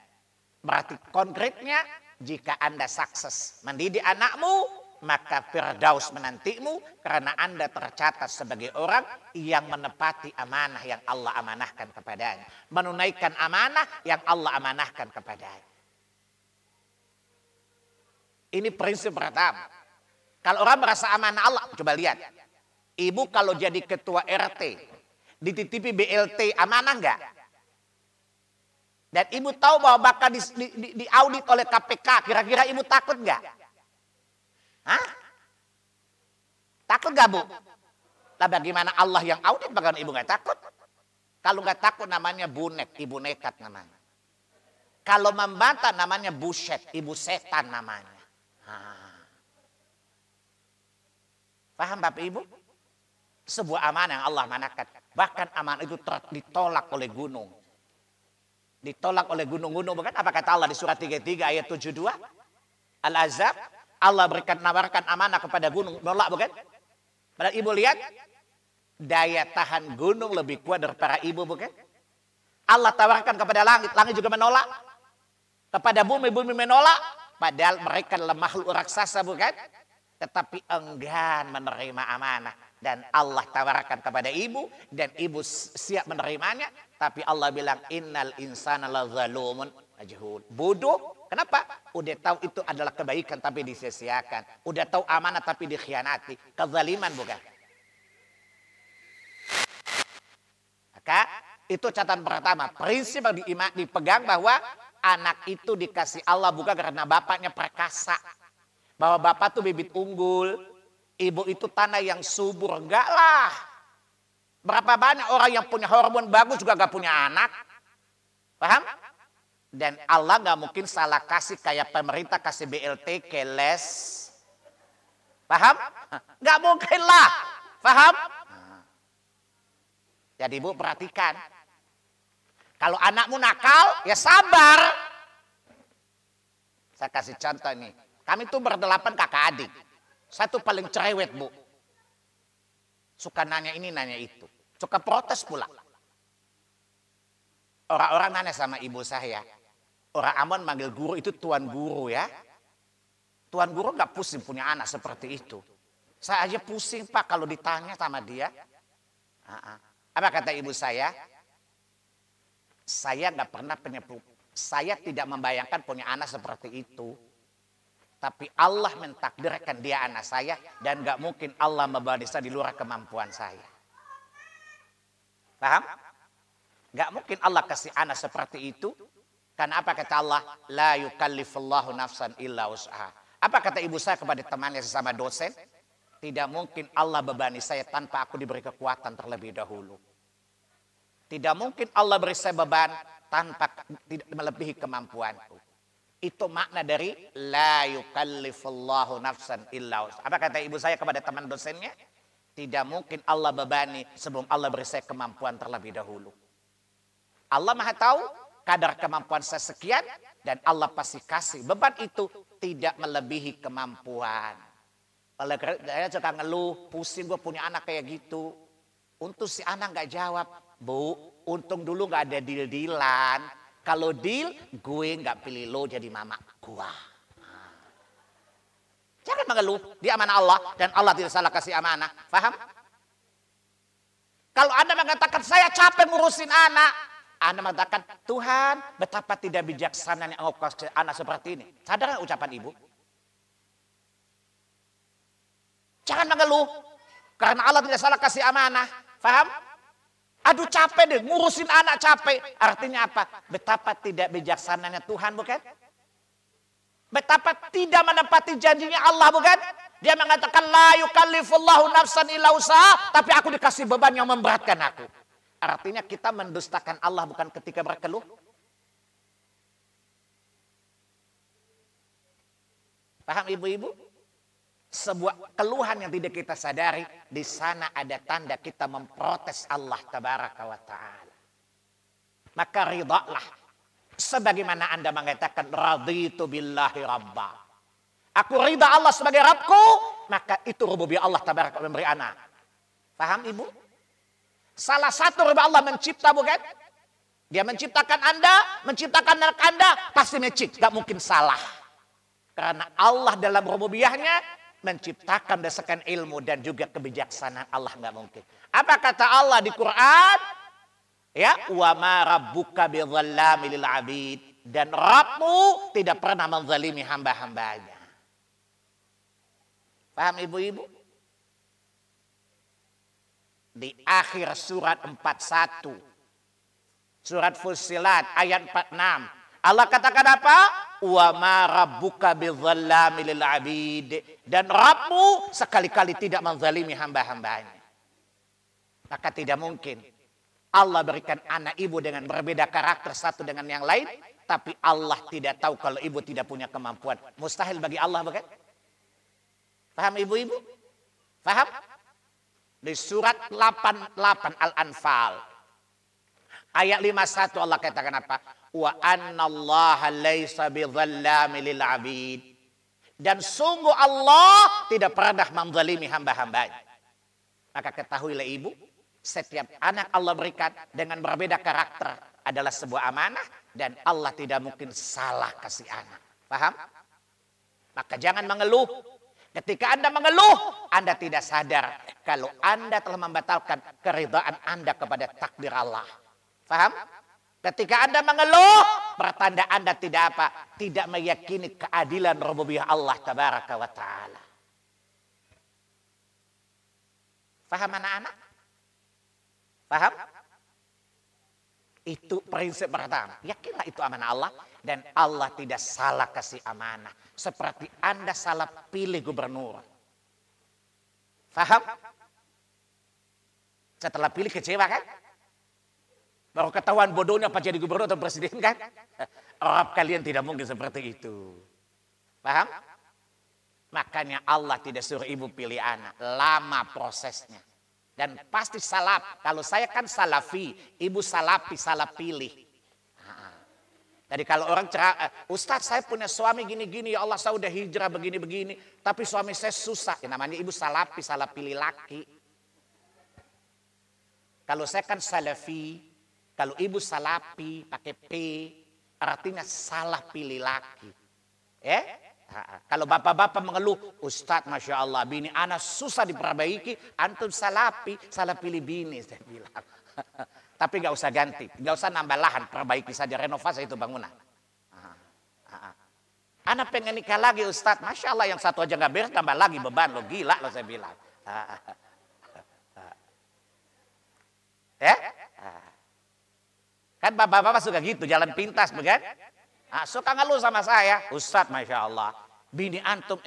A: Berarti konkretnya, jika Anda sukses mendidik anakmu, maka firdaus menantimu karena Anda tercatat sebagai orang yang menepati amanah yang Allah amanahkan kepadanya. Menunaikan amanah yang Allah amanahkan kepadanya. Ini prinsip pertama. Kalau orang merasa amanah Allah, coba lihat. Ibu kalau jadi ketua RT, dititipi BLT, amanah enggak? Dan ibu tahu bahwa bakal diaudit oleh KPK, kira-kira ibu takut enggak? Hah? Takut gak, Bu? Lah bagaimana Allah yang audit, bagaimana ibu gak takut? Kalau gak takut namanya bunek, ibu nekat namanya. Kalau membantah namanya buset, ibu setan namanya. Paham Bapak Ibu? Sebuah amanah yang Allah amanahkan. Bahkan amanah itu ditolak oleh gunung. Ditolak oleh gunung-gunung. Bukan apa kata Allah di surat 33 ayat 72? Al-Azab. Allah nawarkan amanah kepada gunung, menolak bukan? Padahal ibu lihat, daya tahan gunung lebih kuat daripada ibu bukan? Allah tawarkan kepada langit, langit juga menolak. Kepada bumi, bumi menolak. Padahal mereka adalah makhluk raksasa bukan? Tetapi enggan menerima amanah. Dan Allah tawarkan kepada ibu, dan ibu siap menerimanya. Tapi Allah bilang, innal insana la zalumun majhul. Bodoh. Kenapa? Udah tahu itu adalah kebaikan tapi disia-siakan. Udah tahu amanah tapi dikhianati. Kezaliman bukan? Maka itu catatan pertama. Prinsip yang dipegang bahwa anak itu dikasih Allah bukan karena bapaknya perkasa. Bahwa bapak tuh bibit unggul. Ibu itu tanah yang subur. Enggak lah. Berapa banyak orang yang punya hormon bagus juga gak punya anak. Paham? Dan Allah gak mungkin salah kasih kayak pemerintah kasih BLT keles. Paham? Gak mungkin lah. Paham? Jadi ibu perhatikan. Kalau anakmu nakal, ya sabar. Saya kasih contoh nih. Kami tuh berdelapan kakak adik. Satu paling cerewet, Bu. Suka nanya ini, nanya itu. Suka protes pula. Orang-orang nanya sama ibu saya. Orang Ambon manggil guru itu tuan guru ya. Tuan guru nggak pusing punya anak seperti itu. Saya aja pusing Pak kalau ditanya sama dia. Apa kata ibu saya? Saya nggak pernah saya tidak membayangkan punya anak seperti itu. Tapi Allah mentakdirkan dia anak saya dan nggak mungkin Allah membawa dia di luar kemampuan saya. Paham? Nggak mungkin Allah kasih anak seperti itu. Karena apa kata Allah? La yukallifullahu nafsan illa wus'aha. Apa kata ibu saya kepada temannya sesama dosen? Tidak mungkin Allah bebani saya tanpa aku diberi kekuatan terlebih dahulu. Tidak mungkin Allah beri saya beban tanpa tidak melebihi kemampuanku. Itu makna dari la yukallifullahu nafsan illa wus'aha. Apa kata ibu saya kepada teman dosennya? Tidak mungkin Allah bebani sebelum Allah beri saya kemampuan terlebih dahulu. Allah Maha tahu kadar kemampuan saya sekian dan Allah pasti kasih. Beban itu tidak melebihi kemampuan. Oleh karena saya suka ngeluh, pusing gue punya anak kayak gitu. Untung si anak nggak jawab, Bu, untung dulu nggak ada deal-dealan. Kalau deal, gue nggak pilih lo jadi mama gue. Jangan mengeluh, dia amanah Allah dan Allah tidak salah kasih amanah. Paham? Kalau Anda mengatakan saya capek ngurusin anak, Anda mengatakan Tuhan betapa tidak bijaksananya engkau kasih anak seperti ini. Sadar nggak ucapan ibu? Jangan mengeluh karena Allah tidak salah kasih amanah. Paham? Aduh capek deh ngurusin anak capek. Artinya apa? Betapa tidak bijaksananya Tuhan bukan? Betapa tidak menepati janjinya Allah bukan? Dia mengatakan la yukallifullahu nafsan illa wus'aha, tapi aku dikasih beban yang memberatkan aku. Artinya kita mendustakan Allah bukan ketika berkeluh. Paham ibu-ibu? Sebuah keluhan yang tidak kita sadari, di sana ada tanda kita memprotes Allah tabaraka wa ta'ala. Maka ridhalah. Sebagaimana Anda mengatakan raditu billahi rabba. Aku ridha Allah sebagai Rabbku, maka itu rububiyah Allah tabaraka memberi anak. Paham ibu? Salah satu rububiyah Allah mencipta bukan? Dia menciptakan Anda, menciptakan anak Anda, pasti matching, gak mungkin salah. Karena Allah dalam rububiyahnya menciptakan berdasarkan ilmu dan juga kebijaksanaan Allah nggak mungkin. Apa kata Allah di Quran? Ya, wa ma rabbuka bidzallami lil abid, dan Rabbmu tidak pernah menzalimi hamba-hambanya. Paham ibu-ibu? Di akhir surat 41, surat Fussilat ayat 46, Allah katakan apa? Wa ma rabbuka bidzallami lil abid, dan Rabbmu sekali-kali tidak menzalimi hamba-hambanya. Maka tidak mungkin Allah berikan anak ibu dengan berbeda karakter satu dengan yang lain, tapi Allah tidak tahu kalau ibu tidak punya kemampuan. Mustahil bagi Allah bukan? Paham ibu-ibu? Paham? Di surat 88 Al-Anfal ayat 51 Allah katakan apa? Wa annallaha laisa bidzallami lil abid, dan sungguh Allah tidak pernah menzalimi hamba-hambanya. Maka ketahuilah ibu, setiap anak Allah berikan dengan berbeda karakter adalah sebuah amanah dan Allah tidak mungkin salah kasih anak. Paham? Maka jangan mengeluh. Ketika Anda mengeluh, Anda tidak sadar kalau Anda telah membatalkan keridhaan Anda kepada takdir Allah. Paham? Ketika Anda mengeluh, pertanda Anda tidak apa? Tidak meyakini keadilan rububiyah Allah tabaraka wa ta'ala. Paham anak-anak? Paham? Itu prinsip pertama. Yakinlah itu amanah Allah. Dan Allah tidak salah kasih amanah. Seperti Anda salah pilih gubernur. Paham? Setelah pilih kecewa kan? Baru ketahuan bodohnya apa jadi gubernur atau presiden kan? Arab kalian tidak mungkin seperti itu. Paham? Makanya Allah tidak suruh ibu pilih anak. Lama prosesnya. Dan pasti salah. Kalau saya kan salafi, ibu salafi, salah pilih. Jadi kalau orang Ustadz saya punya suami gini-gini, ya Allah saya udah hijrah begini-begini, tapi suami saya susah. Ya, namanya ibu salafi, salah pilih laki. Kalau saya kan salafi, kalau ibu salafi pakai P, artinya salah pilih laki. Kalau bapak-bapak mengeluh, Ustadz Masya Allah, bini anak susah diperbaiki, antum salafi, salah pilih bini, saya bilang. Tapi gak usah ganti, gak usah nambah lahan, perbaiki saja, renovasi itu bangunan. Anak pengen nikah lagi Ustadz, Masya Allah yang satu aja gak beres, tambah lagi beban lo, gila lo saya bilang. Kan bapak-bapak suka gitu, jalan pintas bukan? Suka ngeluh sama saya, Ustadz Masya Allah, bini antum,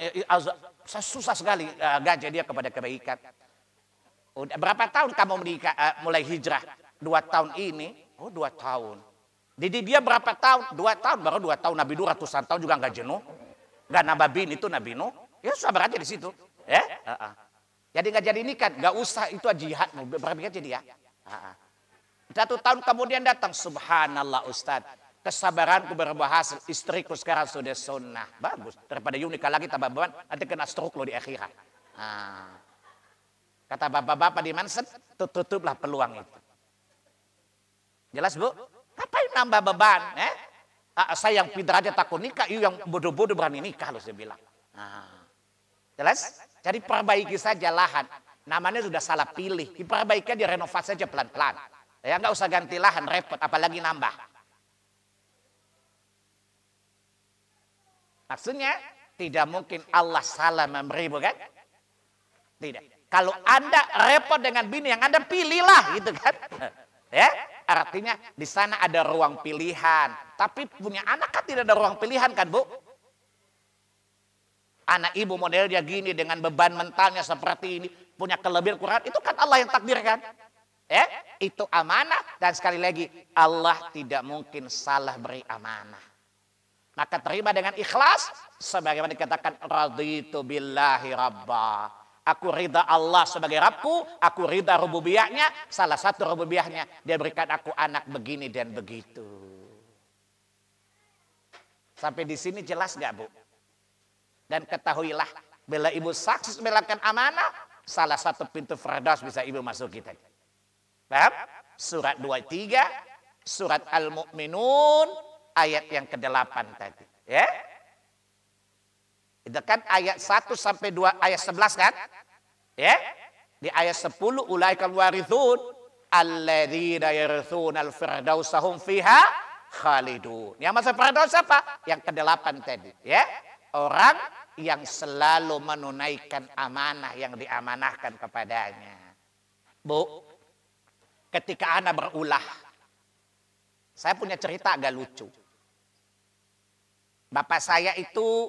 A: saya susah sekali gajah dia kepada kebaikan. Udah berapa tahun kamu menikah, mulai hijrah? 2 tahun ini, 2 tahun. Jadi dia berapa tahun? 2 tahun, baru 2 tahun. Nabi Nuh ratusan tahun juga nggak jenuh. Nggak nambah bini itu Nabi Nuh. Ya sabar aja di situ. Jadi nggak jadi nikah, nggak usah itu jihad. Berapa jadi ya? 1 tahun kemudian datang, subhanallah Ustadz. Kesabaranku berbuah hasil, istriku sekarang sudah sunnah. Bagus, daripada you nikah lagi tambah beban, nanti kena stroke lo di akhirat. Kata bapak-bapak di Manset, tutuplah peluang itu. Jelas Bu? Ngapain nambah beban? Saya yang pintar aja takut nikah, you yang bodoh-bodoh berani nikah loh saya bilang. Jelas? Jadi perbaiki saja lahan. Namanya sudah salah pilih. Diperbaiki aja, renovasi saja pelan-pelan. Ya nggak usah ganti lahan, repot, apalagi nambah. Maksudnya tidak mungkin Allah salah memberi, bukan? Tidak. Kalau Anda repot dengan bini yang Anda pilihlah, gitu kan? Ya, artinya di sana ada ruang pilihan. Tapi punya anak kan tidak ada ruang pilihan kan Bu? Anak ibu modelnya gini dengan beban mentalnya seperti ini, punya kelebihan Quran, itu kan Allah yang takdirkan. Itu amanah dan sekali lagi Allah tidak mungkin salah beri amanah. Maka terima dengan ikhlas sebagaimana dikatakan raditu billahi rabba. Aku ridha Allah sebagai Rabbku, aku ridha rububiyahnya. Salah satu rububiyahnya, dia berikan aku anak begini dan begitu. Sampai di sini jelas gak Bu? Dan ketahuilah, bila ibu sukses melakukan amanah, salah satu pintu Firdaus bisa ibu masuk kita. Paham? Surat 23, surat Al-Mu'minun, ayat yang ke-8 tadi. Ya? Itu kan ayat 1 sampai 2, ayat 11 kan? Ya? Di ayat 10, ulaikal warithun alladzina yarithuna al-firdausa hum fiha khalidun. Yang masuk firdaus apa? Yang ke-8 tadi, ya. Orang yang selalu menunaikan amanah yang diamanahkan kepadanya. Bu, ketika anak berulah, saya punya cerita agak lucu. Bapak saya itu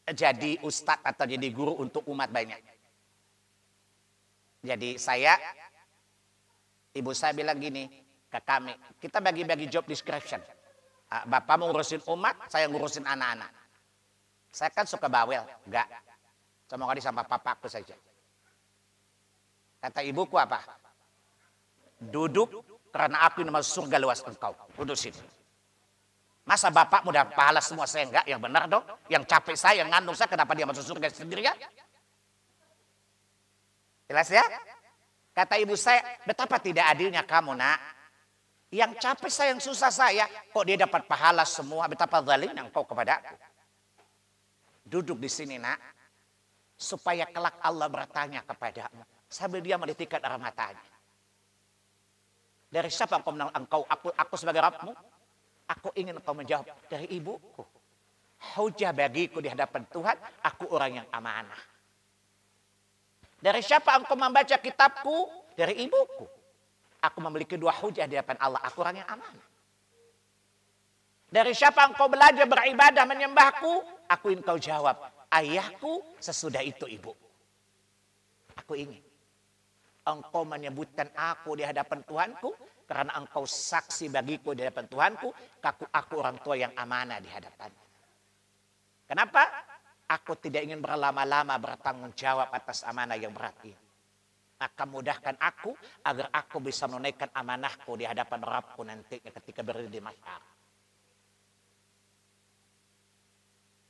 A: jadi ustadz atau jadi guru untuk umat banyak. Jadi ibu saya bilang gini ke kami, kita bagi-bagi job description. Bapak mau ngurusin umat, saya ngurusin anak-anak. Saya kan suka bawel, enggak. Sama kali sama papaku saja. Kata ibuku apa? Duduk karena aku ini masuk surga luas engkau. Duduk sini. Masa bapak mudah pahala semua saya enggak? Yang benar dong. Yang capek saya, yang ngandung saya, kenapa dia masuk surga sendirian? Jelas ya? Kata ibu saya, betapa tidak adilnya kamu nak. Yang capek saya, yang susah saya, kok dia dapat pahala semua, betapa zalimnya engkau kepada aku. Duduk di sini nak, supaya kelak Allah bertanya kepadamu. Sambil dia menitikkan air matanya. Dari siapa engkau menang engkau? Aku sebagai Rabbmu? Aku ingin engkau menjawab, dari ibuku. Hujah bagiku di hadapan Tuhan, aku orang yang amanah. Dari siapa engkau membaca kitabku? Dari ibuku. Aku memiliki 2 hujah di hadapan Allah, aku orang yang amanah. Dari siapa engkau belajar beribadah menyembahku? Aku ingin kau jawab, ayahku, sesudah itu ibu. Aku ingin engkau menyebutkan aku di hadapan Tuhanku, karena engkau saksi bagiku di hadapan Tuhanku, aku orang tua yang amanah di hadapannya. Kenapa? Aku tidak ingin berlama-lama bertanggung jawab atas amanah yang berat ini. Maka mudahkan aku agar aku bisa menunaikan amanahku di hadapan Rabbku nantinya ketika berdiri di mahsyar.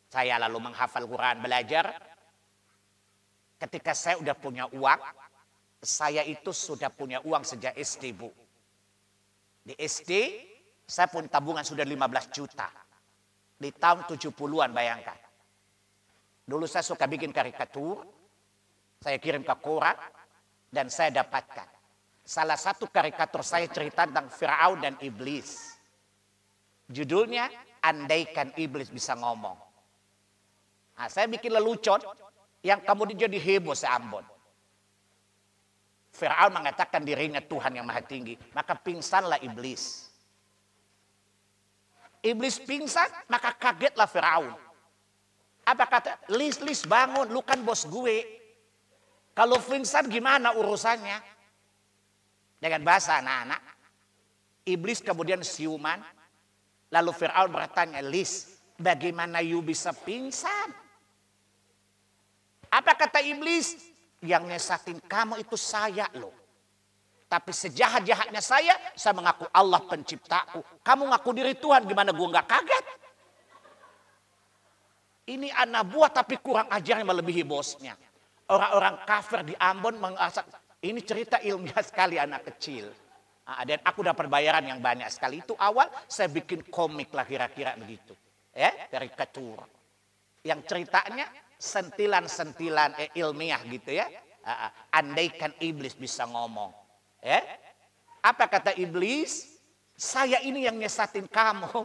A: Saya lalu menghafal Quran, belajar. Ketika saya udah punya uang, saya itu sudah punya uang sejak SD, Bu. Di SD, saya punya tabungan sudah 15 juta. Di tahun 70-an, bayangkan. Dulu saya suka bikin karikatur, saya kirim ke koran, dan saya dapatkan. Salah satu karikatur saya cerita tentang Firaun dan Iblis. Judulnya, Andaikan Iblis Bisa Ngomong. Nah, saya bikin lelucon, yang kemudian jadi heboh se-Ambon. Firaun mengatakan dirinya Tuhan yang Maha Tinggi, maka pingsanlah Iblis. Iblis pingsan, maka kagetlah Firaun. Apa kata? Lis bangun, lu kan bos gue. Kalau pingsan gimana urusannya? Dengan bahasa anak-anak, Iblis kemudian siuman, lalu Firaun bertanya, Lis, bagaimana you bisa pingsan? Apa kata Iblis? Yang nyesatin kamu itu saya loh. Tapi sejahat-jahatnya saya mengaku Allah penciptaku. Kamu ngaku diri Tuhan, gimana gue gak kaget? Ini anak buah tapi kurang ajarnya melebihi bosnya. Orang-orang kafir di Ambon mengasak. Ini cerita ilmiah sekali anak kecil. Dan aku dapat bayaran yang banyak sekali. Itu awal saya bikin komik lah kira-kira begitu. Ya, karikatur. Yang ceritanya sentilan-sentilan ilmiah gitu ya. Andaikan Iblis bisa ngomong. Ya. Apa kata Iblis? Saya ini yang nyesatin kamu.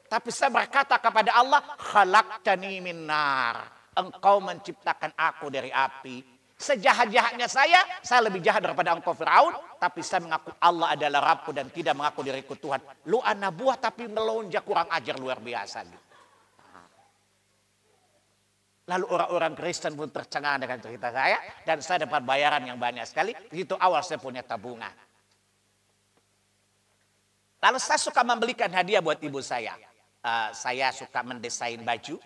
A: Tapi saya berkata kepada Allah, khalaqtani min nar. Engkau menciptakan aku dari api. Sejahat-jahatnya saya lebih jahat daripada engkau Firaun. Tapi saya mengaku Allah adalah Rabbku dan tidak mengaku diriku Tuhan. Lu anak buah tapi melonjak kurang ajar luar biasa. Gitu. Lalu orang-orang Kristen pun tercengang dengan cerita saya. Dan saya dapat bayaran yang banyak sekali. Begitu awal saya punya tabungan. Lalu saya suka membelikan hadiah buat ibu saya. Saya suka mendesain baju.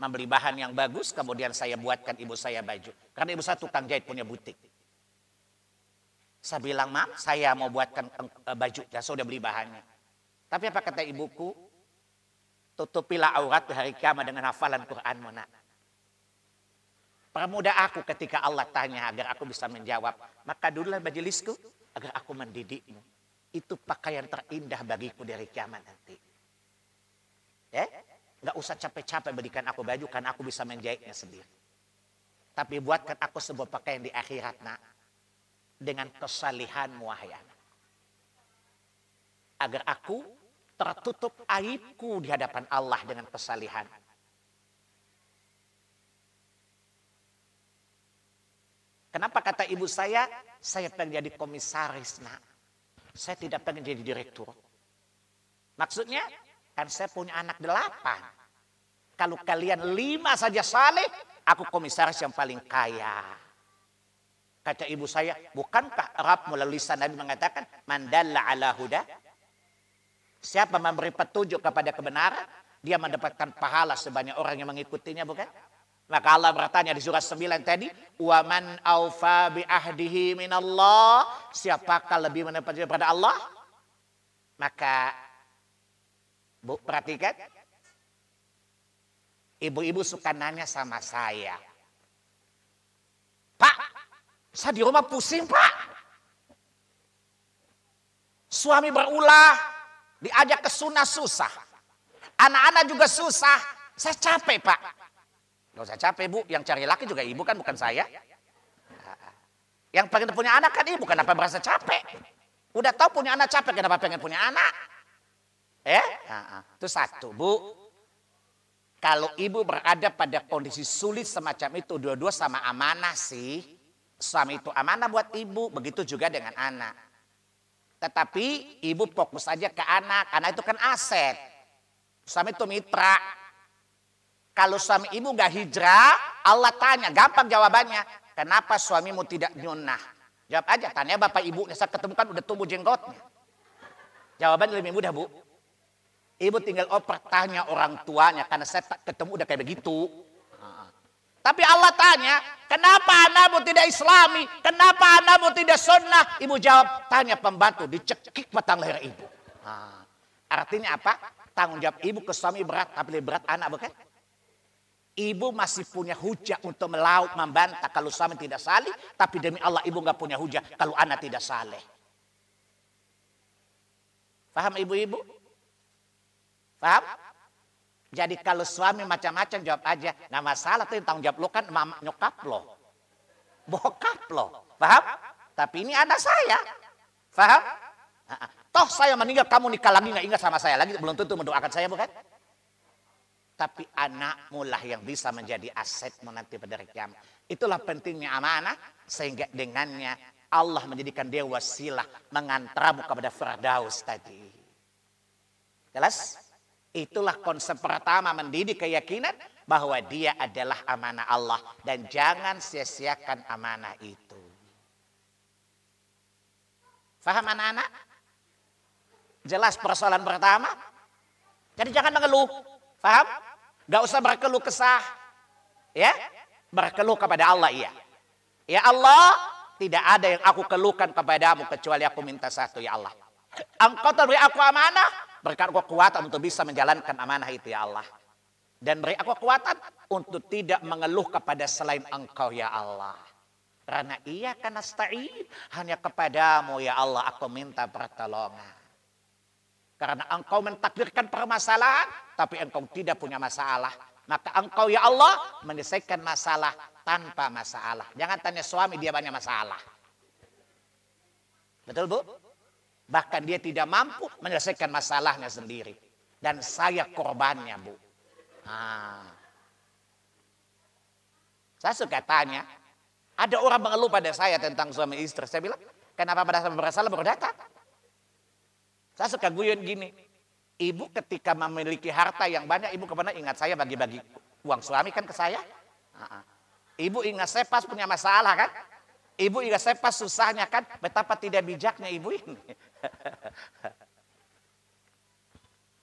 A: Membeli bahan yang bagus, kemudian saya buatkan ibu saya baju. Karena ibu saya tukang jahit, punya butik. Saya bilang, Mam, saya mau buatkan baju. Ya, saya sudah beli bahannya. Tapi apa kata ibuku? Tutupilah aurat di hari kiamat dengan hafalan Quranmu, nak. Permudah aku ketika Allah tanya agar aku bisa menjawab. Maka dululah majelisku agar aku mendidikmu. Itu pakaian terindah bagiku dari kiamat nanti. Ya? Gak usah capek-capek berikan aku baju karena aku bisa menjahitnya sendiri. Tapi buatkan aku sebuah pakaian di akhirat, nak. Dengan kesalihanmu, wahai anak. Agar aku tertutup aibku di hadapan Allah dengan kesalihan. Kenapa kata ibu saya pengen jadi komisaris, nak. Saya tidak pengen jadi direktur. Maksudnya, kan saya punya anak 8. Kalau kalian 5 saja saleh, aku komisaris yang paling kaya. Kata ibu saya, bukankah Rabb melalui lisan Nabi mengatakan, man dalla ala huda? Siapa memberi petunjuk kepada kebenaran, dia mendapatkan pahala sebanyak orang yang mengikutinya, bukan? Maka Allah bertanya di surah 9 tadi, wa man aufa bi ahdihi minallah? Siapakah lebih mendapatkan daripada Allah? Maka Bu, perhatikan. Ibu-ibu suka nanya sama saya. Pak, saya di rumah pusing, Pak. Suami berulah, diajak ke sunnah susah. Anak-anak juga susah. Saya capek, Pak. Gak usah capek, Bu. Yang cari laki juga ibu kan, bukan saya. Yang pengen punya anak kan ibu, kenapa merasa capek? Udah tahu punya anak capek, kenapa pengen punya anak? Itu satu, Bu. Kalau ibu berada pada kondisi sulit semacam itu, dua-dua sama amanah sih. Suami itu amanah buat ibu, begitu juga dengan anak. Tetapi ibu fokus aja ke anak itu kan aset. Suami itu mitra. Kalau suami ibu gak hijrah, Allah tanya, gampang jawabannya. Kenapa suamimu tidak nyunah? Jawab aja, tanya bapak ibunya, saya ketemu kan udah tumbuh jenggotnya. Jawabannya lebih mudah, Bu. Ibu tinggal oper tanya orang tuanya, karena saya ketemu udah kayak begitu. Tapi Allah tanya, kenapa anakmu tidak islami? Kenapa anakmu tidak sunnah? Ibu jawab, tanya pembantu, dicekik batang leher ibu. Artinya apa? Tanggung jawab ibu ke suami berat, tapi lebih berat anak, bukan? Ibu masih punya hujah untuk melaut, membantah kalau suami tidak saleh. Tapi demi Allah ibu nggak punya hujah kalau anak tidak saleh. Paham ibu-ibu? Paham? Jadi kalau suami macam-macam jawab aja. Nggak masalah, tuh tanggung jawab lo kan mama nyokap lo. Bokap lo. Paham? Tapi ini anak saya. Paham? Toh saya meninggal kamu nikah lagi nggak ingat sama saya lagi. Belum tentu mendoakan saya bukan? Tapi anakmu lah yang bisa menjadi asetmu nanti pada hari kiamat. Itulah pentingnya amanah. Sehingga dengannya Allah menjadikan dia wasilah mengantarmu kepada Firdaus tadi. Jelas? Itulah konsep pertama mendidik keyakinan bahwa dia adalah amanah Allah. Dan jangan sia-siakan amanah itu. Faham anak-anak? Jelas persoalan pertama? Jadi jangan mengeluh. Faham? Gak usah berkeluh kesah. Ya? Berkeluh kepada Allah, iya. Ya Allah, tidak ada yang aku keluhkan kepadamu kecuali aku minta satu, ya Allah. Engkau telah beri aku amanah, berikan aku kekuatan untuk bisa menjalankan amanah itu, ya Allah. Dan beri aku kekuatan untuk tidak mengeluh kepada selain Engkau, ya Allah. Karena iya kan nasta'in, hanya kepadamu, ya Allah, aku minta pertolongan. Karena engkau mentakdirkan permasalahan, tapi engkau tidak punya masalah. Maka engkau ya Allah menyelesaikan masalah tanpa masalah. Jangan tanya suami dia banyak masalah. Betul bu? Bahkan dia tidak mampu menyelesaikan masalahnya sendiri. Dan saya korbannya bu. Saya suka tanya. Ada orang mengeluh pada saya tentang suami istri. Saya bilang, kenapa pada saat bersalah baru datang? Saya suka guyon gini, ibu ketika memiliki harta yang banyak, ibu kemana ingat saya bagi-bagi uang suami kan ke saya. Ibu ingat saya pas punya masalah kan, ibu ingat saya pas susahnya kan, betapa tidak bijaknya ibu ini.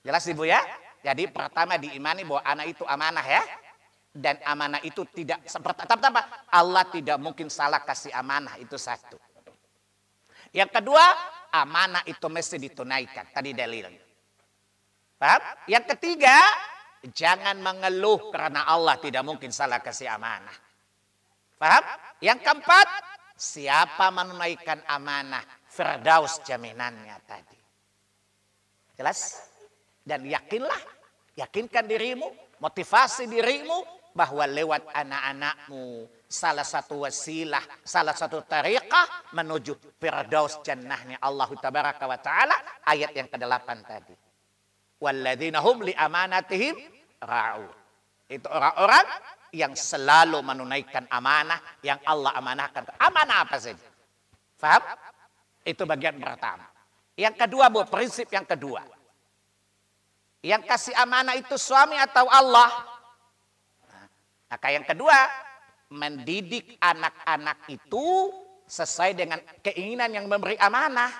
A: Jelas ibu ya? Jadi pertama diimani bahwa anak itu amanah ya. Dan amanah itu tidak seperti apa? Allah tidak mungkin salah kasih amanah, itu satu. Yang kedua, amanah itu mesti ditunaikan. Tadi dalilnya. Paham? Yang ketiga, jangan mengeluh karena Allah tidak mungkin salah kasih amanah. Paham? Yang keempat, siapa menunaikan amanah, Firdaus jaminannya tadi. Jelas? Dan yakinlah, yakinkan dirimu, motivasi dirimu, bahwa lewat anak-anakmu salah satu wasilah, salah satu tariqah menuju Firdaus jannahnya Allah tabaraka wa ta'ala. Ayat yang ke-8 tadi. Walladzina hum li amanatihim ra'un. Itu orang-orang yang selalu menunaikan amanah yang Allah amanahkan. Amanah apa saja? Faham? Itu bagian pertama. Yang kedua, bu, prinsip yang kedua. Yang kasih amanah itu suami atau Allah? Maka yang kedua, mendidik anak-anak itu sesuai dengan keinginan yang memberi amanah.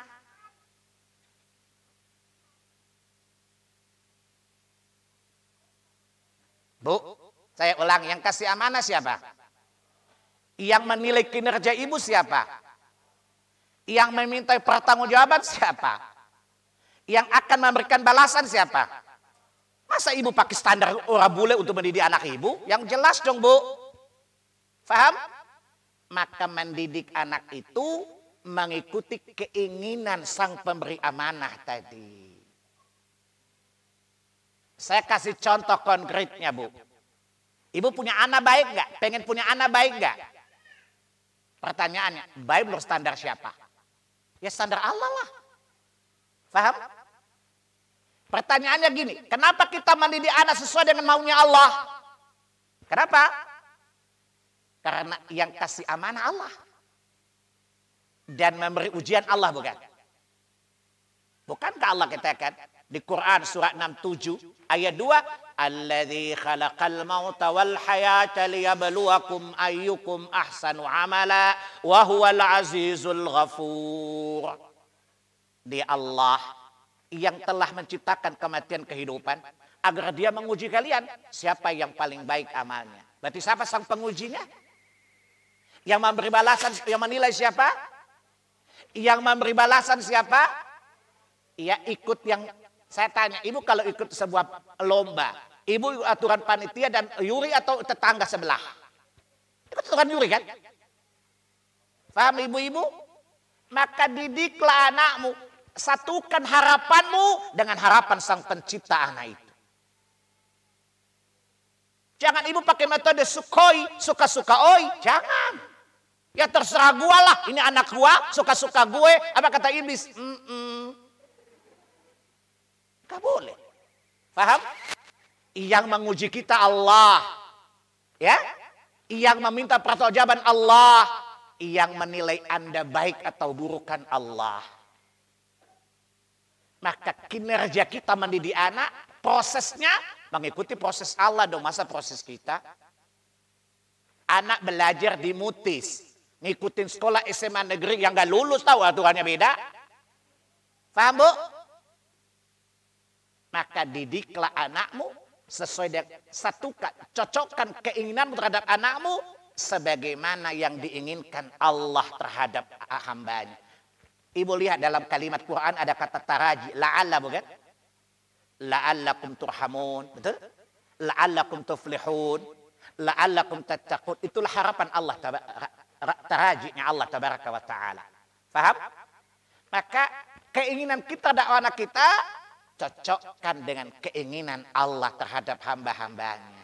A: Bu, saya ulang, yang kasih amanah siapa? Yang menilai kinerja ibu siapa? Yang memintai pertanggungjawaban siapa? Yang akan memberikan balasan siapa? Masa ibu pakai standar orang bule untuk mendidik anak ibu? Yang jelas dong bu. Faham? Maka mendidik anak itu mengikuti keinginan sang pemberi amanah tadi. Saya kasih contoh konkretnya bu. Ibu punya anak baik nggak? Pengen punya anak baik nggak? Pertanyaannya, baik menurut standar siapa? Ya standar Allah lah. Faham? Pertanyaannya gini, kenapa kita mendidik anak sesuai dengan maunya Allah? Kenapa? Karena yang kasih amanah Allah. Dan memberi ujian Allah bukan? Bukankah Allah katakan di Quran surat 67 ayat 2, alladzi khalaqal mauta wal hayata liyabluwakum ayyukum ahsanu amala wa huwal azizul ghafur. Dia Allah yang telah menciptakan kematian kehidupan agar dia menguji kalian siapa yang paling baik amalnya. Berarti siapa sang pengujinya? Yang memberi balasan, yang menilai siapa? Yang memberi balasan siapa? Ya ikut yang saya tanya, ibu kalau ikut sebuah lomba, Ibu aturan panitia dan yuri atau tetangga sebelah. Itu aturan yuri kan? Paham ibu-ibu? Maka didiklah anakmu. Satukan harapanmu dengan harapan sang pencipta anak itu. Jangan ibu pakai metode sukoi, suka-suka oi. Jangan. Ya terserah gua lah. Ini anak gua, suka-suka gue. Apa kata iblis? Gak boleh. Paham? Yang menguji kita Allah. Ya? Yang meminta pertanggungjawaban Allah. Yang menilai Anda baik atau burukan Allah. Maka kinerja kita mendidik anak, prosesnya mengikuti proses Allah dong, masa proses kita. Anak belajar di Mutis, ngikutin sekolah SMA negeri yang gak lulus, tahu aturannya beda. Paham bu? Maka didiklah anakmu sesuai dengan satukan, cocokkan keinginanmu terhadap anakmu sebagaimana yang diinginkan Allah terhadap hambanya. Ibu lihat dalam kalimat Quran ada kata taraji, la'alla bukan? La'allakum turhamun, betul? La'allakum tuflihun, la'allakum tattaqun. Itulah harapan Allah, tarajinya Allah tabaraka wa ta'ala. Faham? Maka keinginan kita dakwah anak kita cocokkan dengan keinginan Allah terhadap hamba-hambanya.